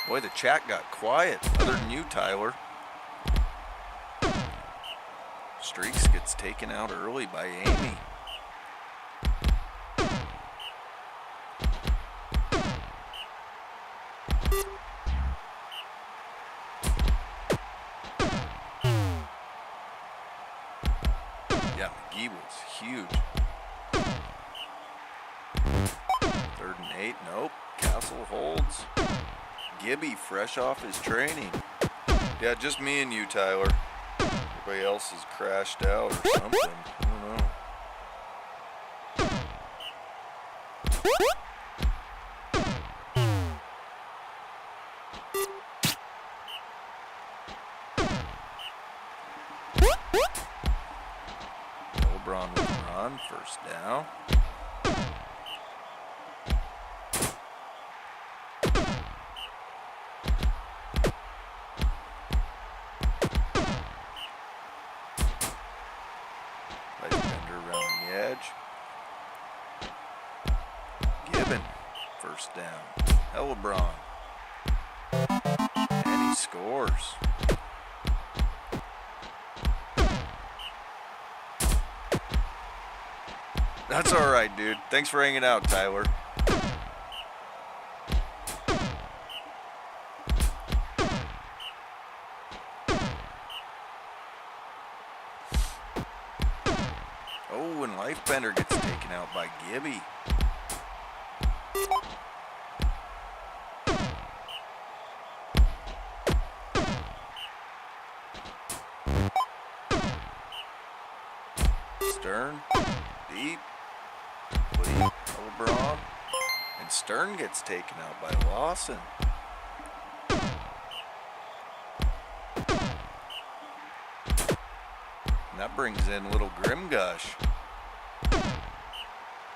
Boy, the chat got quiet, other than you, Tyler. Streaks gets taken out early by Amy. Yeah, McGee was huge. 3rd and 8, nope. Castle holds. Gibby fresh off his training. Yeah, just me and you, Tyler. Everybody else has crashed out or something. I don't know. LeBron with a run, 1st down. Gibbon, 1st down. Hellebron. And he scores. That's all right, dude. Thanks for hanging out, Tyler. Oh, and Lifebender gets taken out by Gibby. Stern, deep, LeBron, and Stern gets taken out by Lawson. And that brings in little Grimgush.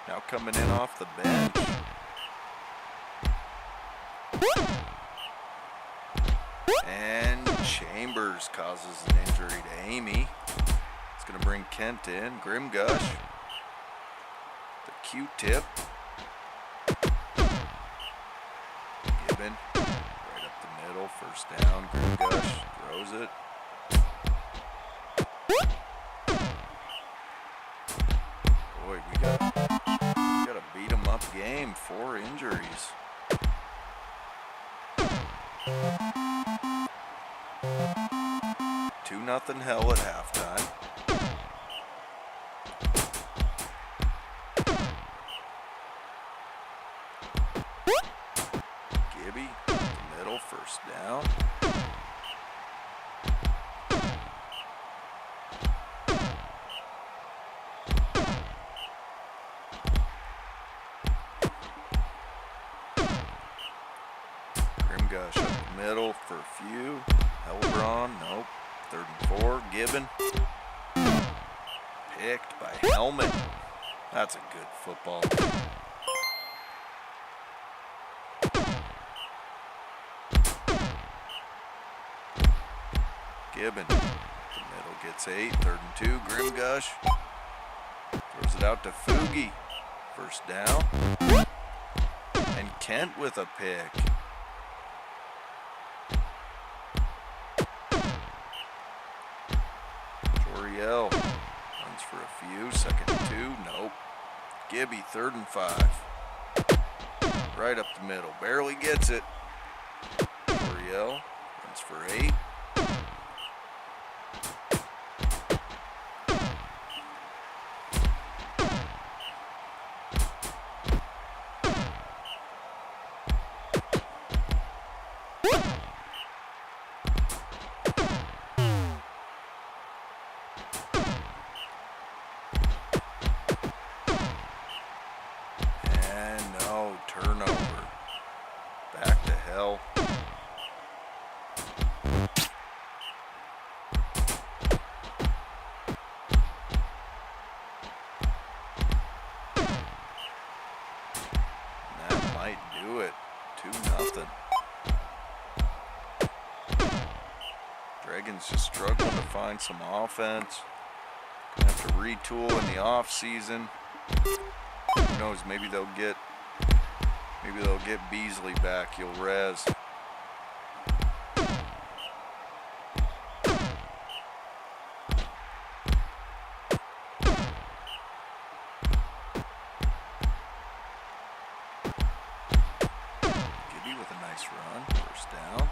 Now coming in off the bench. And Chambers causes an injury to Amy. It's going to bring Kent in. Grimgush. The Q-tip. Gibbon. Right up the middle. 1st down. Grimgush throws it. Boy, we got a beat 'em up game. 4 injuries. Two nothing Hell at halftime. Grimgush up the middle for a few. Hellebron, nope. 3rd and 4. Gibbon. Picked by Helmet. That's a good football. Gibbon. The middle gets 8. 3rd and 2. Grimgush. Throws it out to Fugi. 1st down. And Kent with a pick. Joriel runs for a few. 2nd and 2. Nope. Gibby, 3rd and 5. Right up the middle. Barely gets it. Joriel runs for 8. Turnover. Back to hell. That might do it. 2-0. Dragons just struggling to find some offense. Gonna have to retool in the off season. Who knows, maybe they'll get Beasley back. You'll res. Gibby with a nice run. 1st down.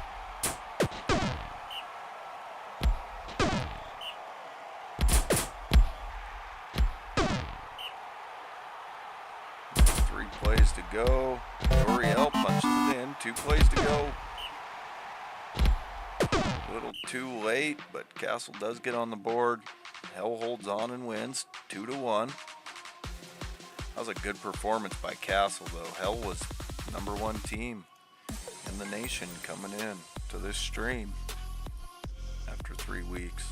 Three plays to go. Joriel punches it in. 2 plays to go. A little too late, but Castle does get on the board. Hell holds on and wins 2-1. That was a good performance by Castle, though. Hell was #1 team in the nation coming in to this stream after 3 weeks.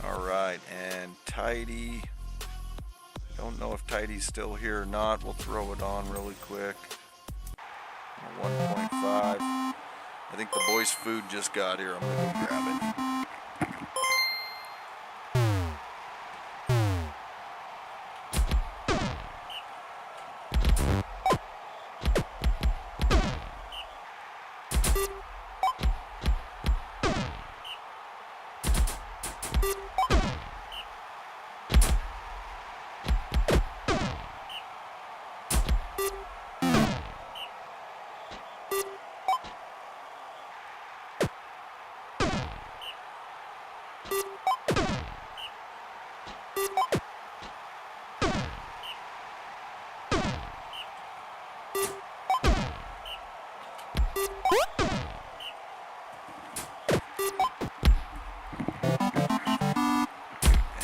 All right, and Tidy. Don't know if Tidy's still here or not. We'll throw it on really quick. 1.5. I think the boys' food just got here. I'm going to go grab it.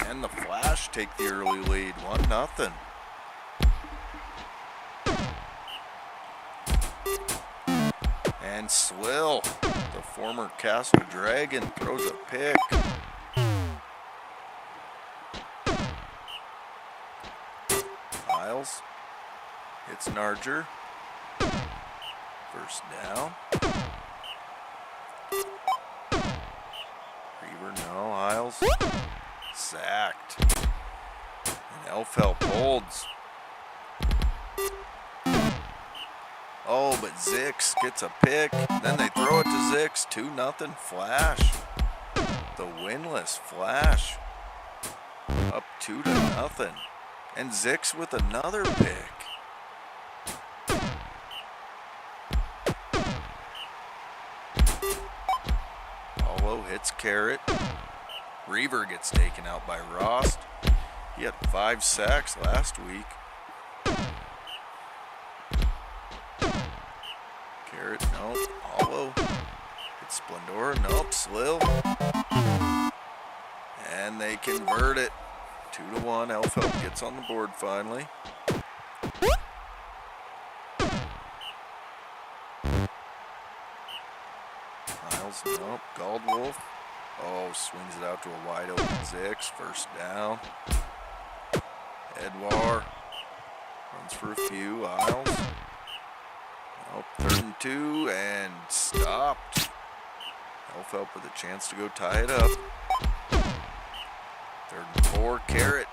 And the Flash take the early lead, 1-0. And Swill, the former Castle Dragon, throws a pick. Miles hits Narger. 1st down. Reaver, no. Isles sacked. And Elfhelp holds. Oh, but Zix gets a pick. Then they throw it to Zix. 2-0 Flash. The winless Flash. Up 2-0. And Zix with another pick. Paulo hits Carrot. Reaver gets taken out by Rost. He had 5 sacks last week. Carrot, nope. Paulo. It's Splendora, nope. Slill. And they convert it. 2-1. Elfhelp gets on the board finally. Isles. Nope. Goldwolf. Oh, swings it out to a wide open Zix. First down. Edouard runs for a few. Isles. Nope. 3rd and 2 and stopped. Elfhelp with a chance to go tie it up. 3rd and 4. Carrot.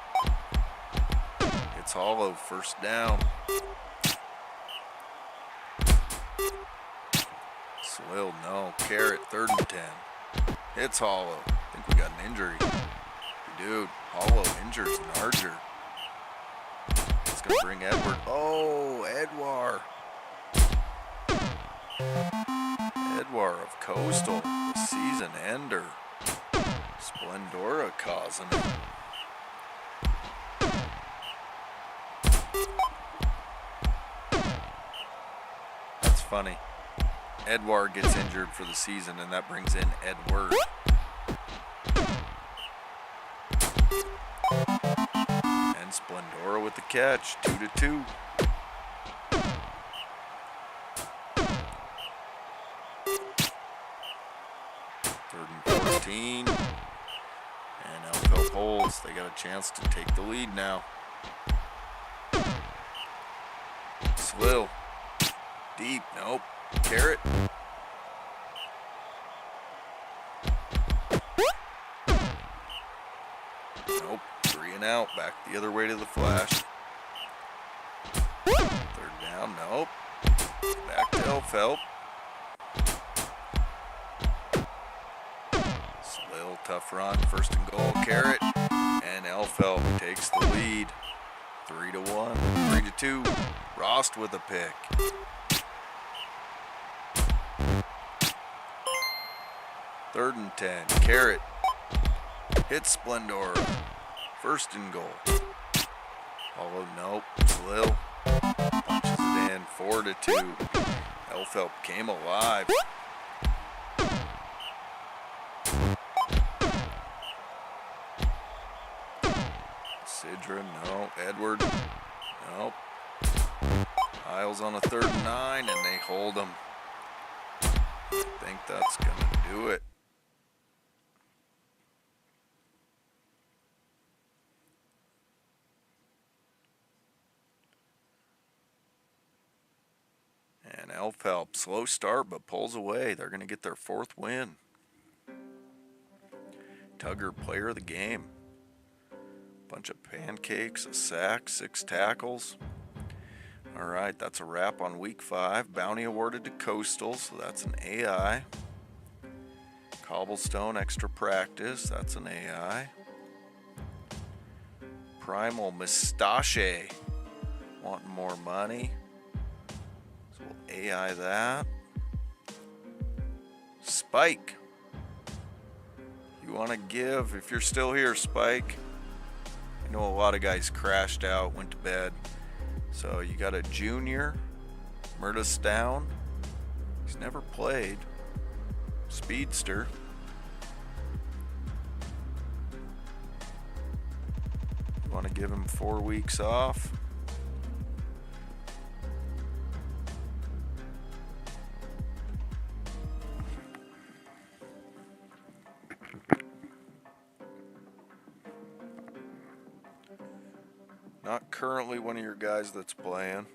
It's hollow. First down. Swill, no. Carrot. 3rd and 10. It's hollow. I think we got an injury. Dude, hollow injured Narger. It's going to bring Edward. Oh, Edouard. Edouard of Coastal, the season ender. Splendora causing it. That's funny. Edouard gets injured for the season, and that brings in Edward. And Splendora with the catch, 2-2. Third and 14. And Elfhelp holds. They got a chance to take the lead now. Swill. Deep, nope. Carrot. Nope. 3 and out. Back the other way to the flash. 3rd down. Nope. Back to Elfhelp. Swill, tough run. 1st and goal. Carrot. And Elfhelp takes the lead. 3-1. 3-2. Rost with a pick. 3rd and 10. Carrot hits Splendora. 1st and goal. Hollow, nope. Slill punches it in. 4-2. Elfhelp came alive. Sidra, no. Edward, nope. Isles on a 3rd and 9, and they hold him. I think that's going to do it. And Elfhelp, slow start, but pulls away. They're going to get their 4th win. Tugger, player of the game. Bunch of pancakes, a sack, 6 tackles. All right, that's a wrap on week 5. Bounty awarded to Coastal, so that's an AI. Cobblestone, extra practice, that's an AI. Primal Mustache, wanting more money. So we'll AI that. Spike. You want to give, if you're still here, Spike. I know a lot of guys crashed out, went to bed. So you got a junior, Murtis down. He's never played. Speedster. You want to give him 4 weeks off? Not currently one of your guys that's playing.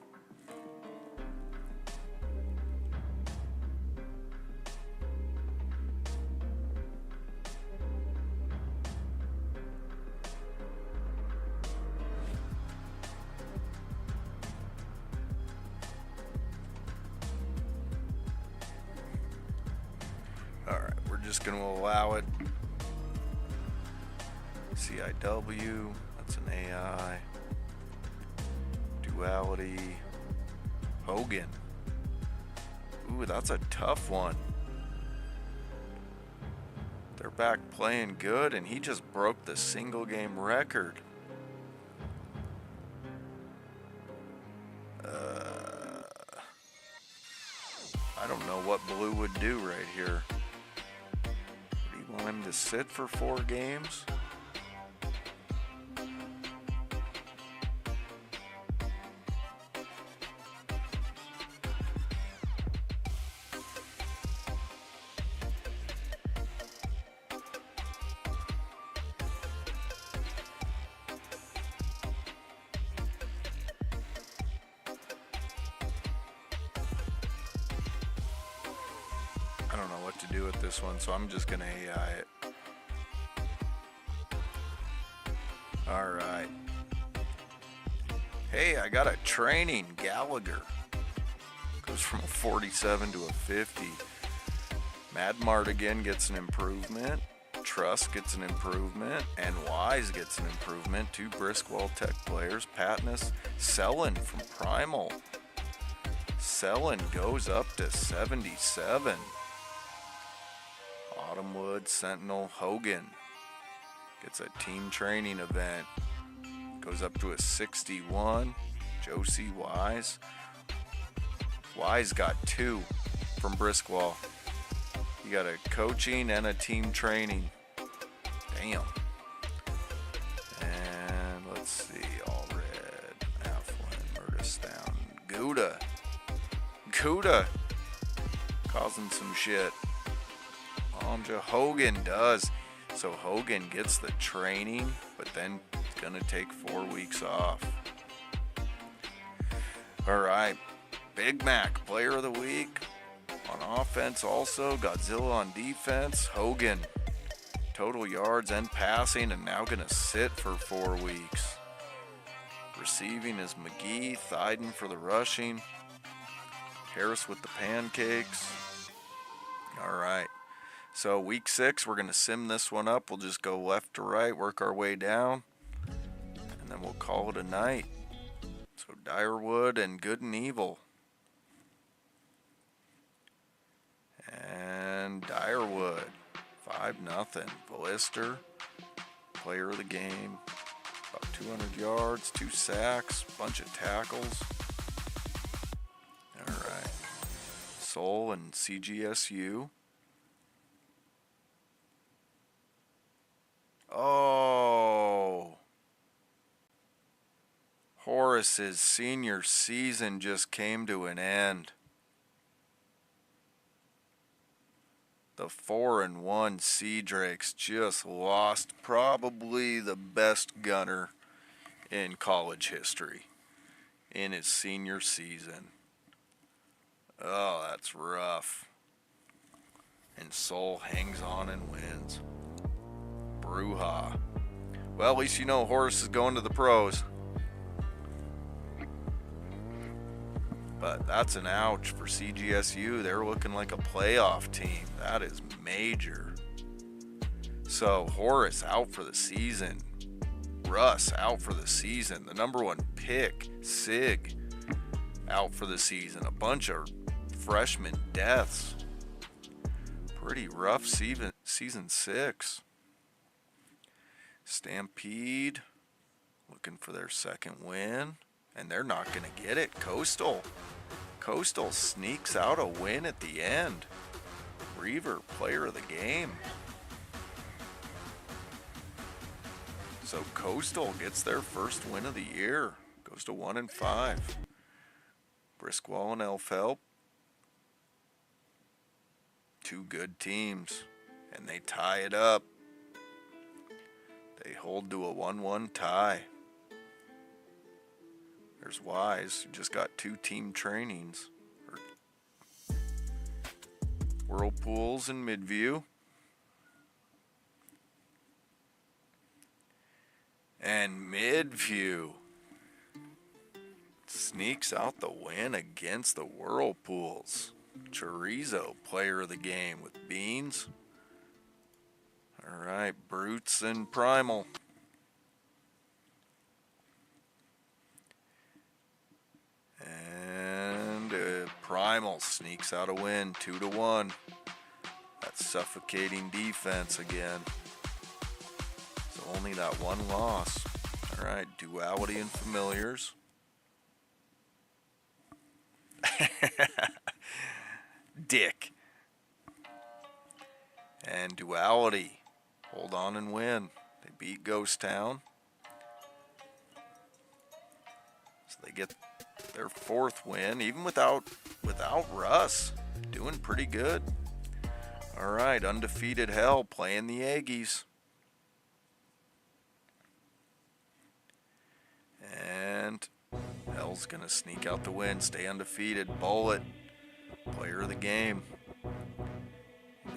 All right, we're just going to allow it. CIW, that's an AI. Duality. Hogan. Ooh, that's a tough one. They're back playing good, and he just broke the single game record. I don't know what Blue would do right here. Would he want him to sit for 4 games? I don't know what to do with this one, so I'm just gonna AI it. Alright. Hey, I got a training. Gallagher. Goes from a 47 to a 50. Mad Mardigan gets an improvement. Truss gets an improvement. And Wise gets an improvement. 2 Briskwell Tech players. Patness. Sellen from Primal. Sellen goes up to 77. Autumnwood, Sentinel, Hogan gets a team training event. Goes up to a 61. Josie Wise. Wise got 2 from Briskwell. You got a coaching and a team training. Damn. And let's see. All red. Afflin, Murdistown. Gouda. Causing some shit. Amja Hogan does. So Hogan gets the training, but then it's gonna take 4 weeks off. Alright. Big Mac, player of the week. On offense also. Godzilla on defense. Hogan. Total yards and passing, and now gonna sit for 4 weeks. Receiving is McGee. Thiden for the rushing. Harris with the pancakes. Alright. So week 6, we're going to sim this one up. We'll just go left to right, work our way down, and then we'll call it a night. So Direwood and Good and Evil. And Direwood, 5-0. Ballister, player of the game. About 200 yards, 2 sacks, bunch of tackles. Alright. Soul and CGSU. Oh, Horace's senior season just came to an end. The 4-1 Sea Drakes just lost probably the best gunner in college history in his senior season. Oh, that's rough. And Soul hangs on and wins. Bruja. Well, at least you know Horace is going to the pros. But that's an ouch for CGSU. They're looking like a playoff team. That is major. So Horace out for the season. Russ out for the season. The number 1 pick, Sig, out for the season. A bunch of freshman deaths. Pretty rough season 6. Stampede looking for their second win, and they're not going to get it. Coastal sneaks out a win at the end. Reaver, player of the game. So Coastal gets their first win of the year. Goes to 1-5. Briskwell and Elphelp. 2 good teams, and they tie it up. They hold to a 1-1 tie. There's Wise, who just got 2 team trainings. Whirlpools in Midview. And Midview sneaks out the win against the Whirlpools. Chorizo, player of the game with Beans. Alright, Brutes and Primal. And Primal sneaks out a win, 2-1. That suffocating defense again. So only that 1 loss. Alright, Duality and Familiars. Dick. And Duality. Hold on and win. They beat Ghost Town. So they get their 4th win, even without Russ. Doing pretty good. Alright, undefeated Hell playing the Aggies. And Hell's going to sneak out the win, stay undefeated. Bullet, player of the game.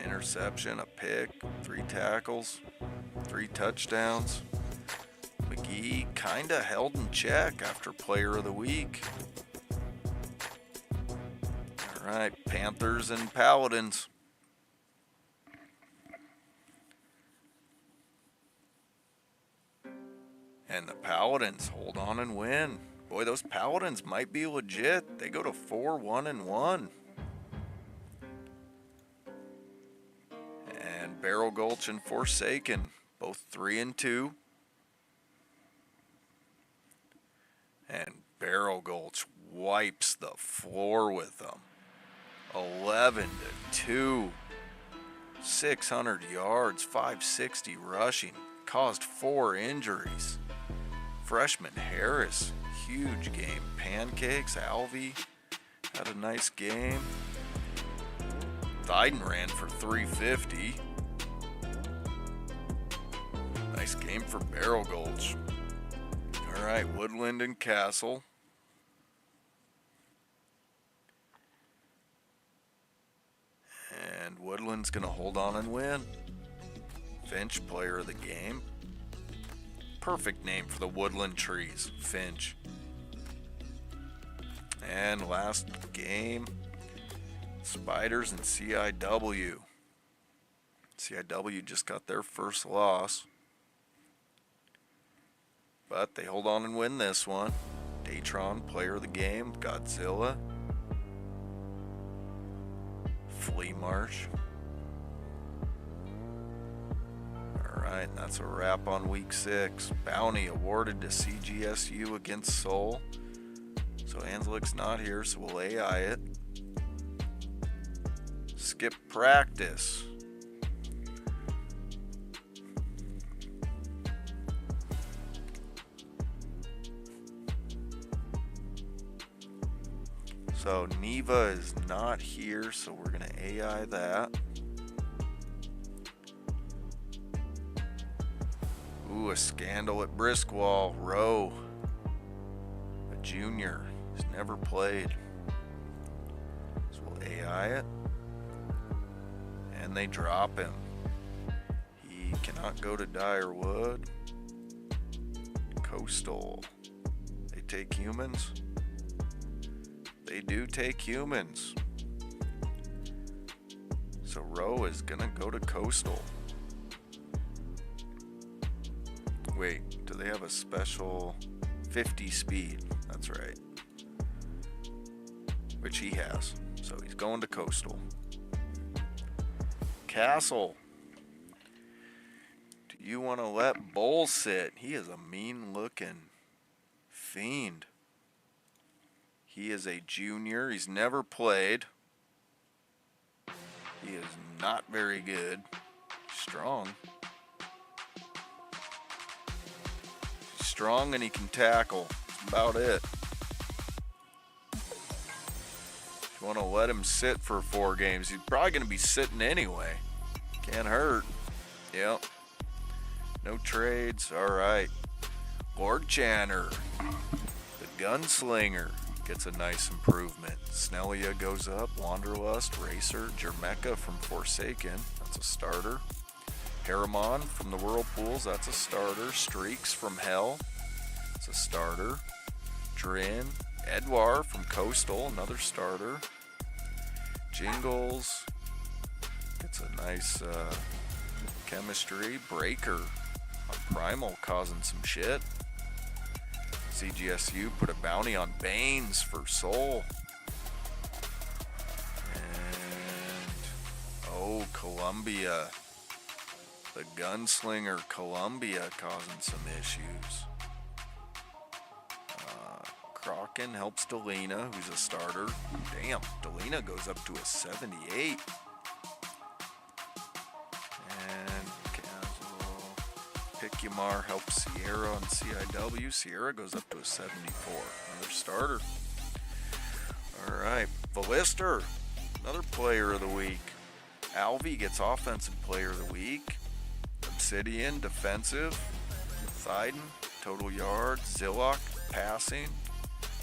interception, a pick, 3 tackles, 3 touchdowns. McGee kinda held in check after Player of the Week. All right, Panthers and Paladins. And the Paladins hold on and win. Boy, those Paladins might be legit. They go to 4-1-1. And Barrel Gulch and Forsaken, both 3-2. And Barrel Gulch wipes the floor with them. 11-2. 600 yards, 560 rushing. Caused 4 injuries. Freshman Harris, huge game. Pancakes, Alvey had a nice game. Thyden ran for 350. Nice game for Barrel Gulch. All right, Woodland and Castle. And Woodland's going to hold on and win. Finch, player of the game. Perfect name for the woodland trees, Finch. And last game, Spiders and CIW. CIW just got their first loss. But they hold on and win this one. Datron, player of the game. Godzilla. Flea Marsh. Alright, that's a wrap on week 6. Bounty awarded to CGSU against Seoul. So Anslick's not here, so we'll AI it. Skip practice. So Neva is not here, so we're going to AI that. Ooh, a scandal at Briskwall. Rowe, a junior. He's never played. So we'll AI it. And they drop him. He cannot go to Dyerwood. Coastal. They take humans. They do take humans. So Rowe is gonna go to Coastal. Wait, do they have a special 50 speed? That's right. Which he has. So he's going to Coastal. Castle. Do you want to let Bull sit? He is a mean looking fiend. He is a junior. He's never played. He is not very good. Strong. He's strong and he can tackle. That's about it. If you want to let him sit for 4 games, he's probably going to be sitting anyway. Can't hurt. Yep. No trades. All right. Lord Channer, the gunslinger, gets a nice improvement. Snellia goes up. Wanderlust, Racer, Jermecca from Forsaken, that's a starter. Harriman from the Whirlpools, that's a starter. Streaks from Hell, that's a starter. Drin, Edouard from Coastal, another starter. Jingles gets a nice chemistry. Breaker on Primal causing some shit. CGSU put a bounty on Baines for Soul. And, oh, Columbia. The gunslinger Columbia causing some issues. Crocken helps Delina, who's a starter. Damn, Delina goes up to a 78. And Picumar helps Sierra on CIW. Sierra goes up to a 74. Another starter. Alright. Ballister, another player of the week. Alvey gets offensive player of the week. Obsidian, defensive. Thyden, total yards. Zillock, passing.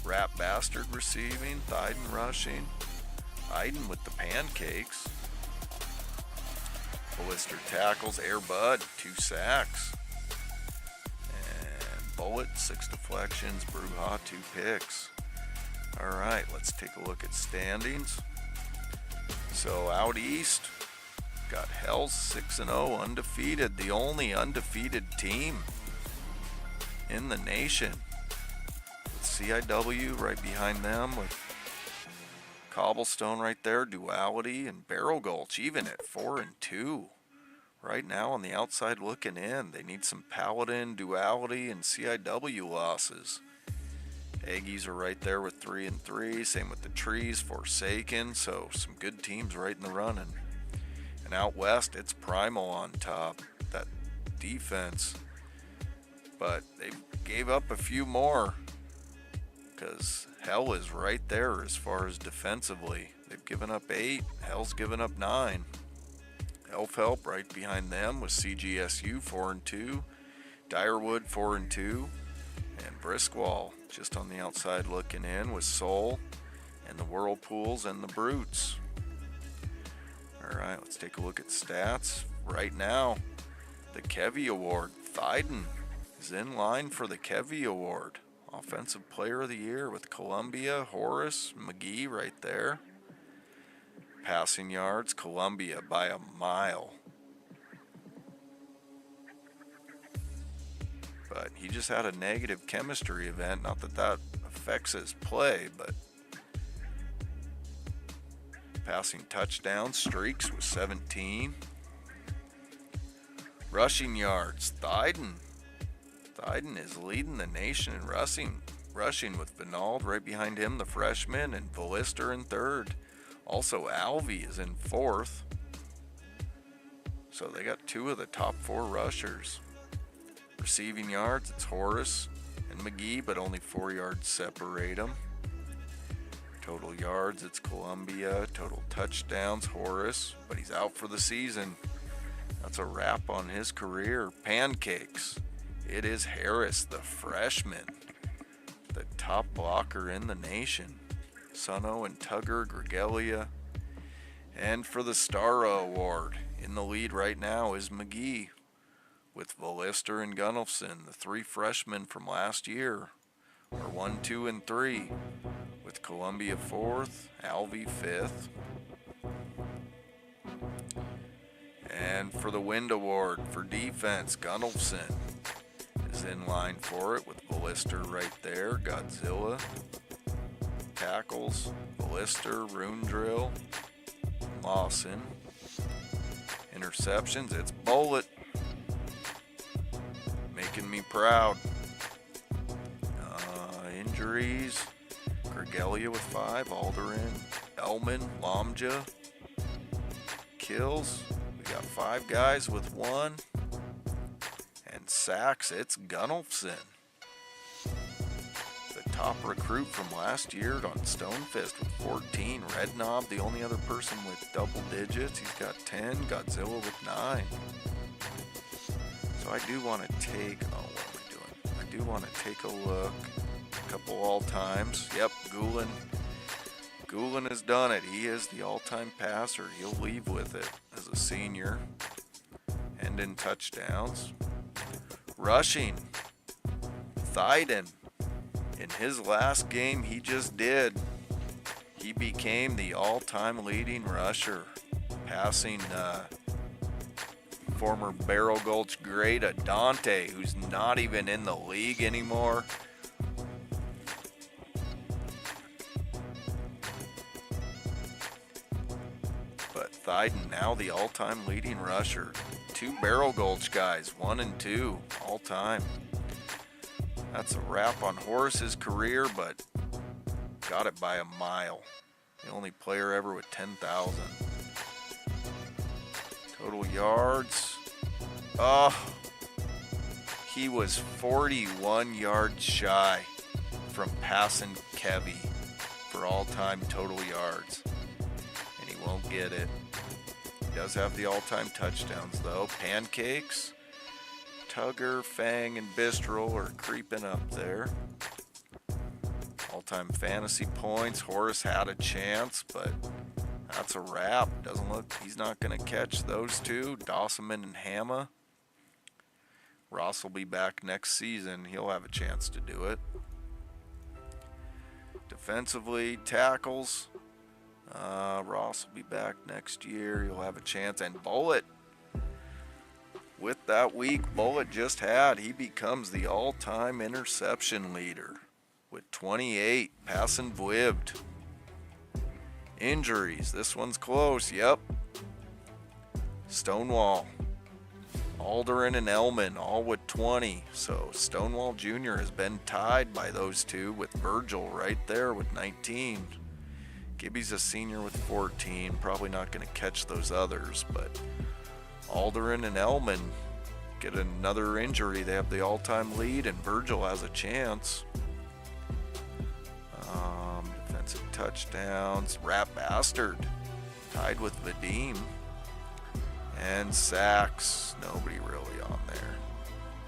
Rat Bastard, receiving. Thyden, rushing. Iden with the pancakes. Ballister tackles, Air Bud, 2 sacks. And Bullet, 6 deflections, Brujah, 2 picks. Alright, let's take a look at standings. So out east, got Hells 6-0, undefeated, the only undefeated team in the nation. With CIW right behind them, with Cobblestone right there, Duality, and Barrel Gulch even at 4-2. Right now on the outside looking in, they need some Paladin, Duality, and CIW losses. Aggies are right there with 3-3, same with the Trees, Forsaken, so some good teams right in the running. And out west, it's Primal on top, that defense. But they gave up a few more, because Hell is right there as far as defensively. They've given up 8, Hell's given up 9. Elf Help right behind them with CGSU 4-2, Direwood 4-2, and Briskwall just on the outside looking in with Soul and the Whirlpools and the Brutes. Alright, let's take a look at stats. Right now, the Kevy Award, Thyden is in line for the Kevy Award. Offensive Player of the Year with Columbia, Horace, McGee right there. Passing yards, Columbia by a mile. But he just had a negative chemistry event. Not that that affects his play, but passing touchdown streaks was 17. Rushing yards, Thyden. Thyden is leading the nation in rushing with Vinald right behind him, the freshman, and Ballister in 3rd. Also, Alvey is in 4th. So they got 2 of the top 4 rushers. Receiving yards, it's Horace and McGee, but only 4 yards separate them. Total yards, it's Columbia. Total touchdowns, Horace, but he's out for the season. That's a wrap on his career. Pancakes, it is Harris, the freshman, the top blocker in the nation. Sunno and Tugger, Gregelia. And for the Starro Award, in the lead right now is McGee, with Ballister and Gunnelson, the 3 freshmen from last year, are 1, 2, and 3, with Columbia 4th, Alvey 5th. And for the Wind Award for defense, Gunnelson is in line for it, with Ballister right there, Godzilla. Tackles, Ballister, Rune Drill, Lawson. Interceptions, it's Bullet. Making me proud. Injuries, Gregelia with 5, Alderin, Elman, Lomja. Kills, we got 5 guys with 1. And sacks, it's Gunnelson. The top recruit from last year on Stonefist with 14. Red Knob, the only other person with double digits. He's got 10. Godzilla with 9. So I do want to take, what am I doing? I do want to take a look. A couple all-times. Yep, Gulen. Gulen has done it. He is the all-time passer. He'll leave with it as a senior. And in touchdowns. Rushing, Thyden. In his last game he just did, he became the all-time leading rusher, passing former Barrel Gulch great Adante, who's not even in the league anymore. But Thyden now the all-time leading rusher. 2 Barrel Gulch guys, 1 and 2 all-time. That's a wrap on Horace's career, but got it by a mile. The only player ever with 10,000. Total yards. He was 41 yards shy from passing Kevy for all-time total yards. And he won't get it. He does have the all-time touchdowns, though. Pancakes. Tugger, Fang, and Bistro are creeping up there. All-time fantasy points. Horace had a chance, but That's a wrap. Doesn't look, he's not going to catch those two, Dosselman and Hama. Ross will be back next season. He'll have a chance to do it. Defensively, tackles. Ross will be back next year. He'll have a chance. And Bullet, with that week Bullet just had, he becomes the all-time interception leader with 28, passing Vwivd. Injuries. This one's close. Yep. Stonewall, Alderin, and Elman all with 20. So Stonewall Jr. has been tied by those two with Virgil right there with 19. Gibby's a senior with 14. Probably not going to catch those others, but Alderin and Elman get another injury. They have the all-time lead, and Virgil has a chance. Defensive touchdowns. Rat Bastard tied with Vadim. And sacks, nobody really on there.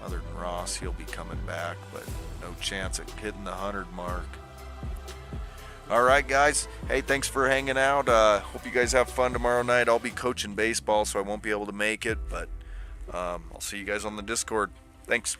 Other than Ross, he'll be coming back, but no chance at hitting the 100 mark. All right, guys. Hey, thanks for hanging out. Hope you guys have fun tomorrow night. I'll be coaching baseball, so I won't be able to make it, but I'll see you guys on the Discord. Thanks.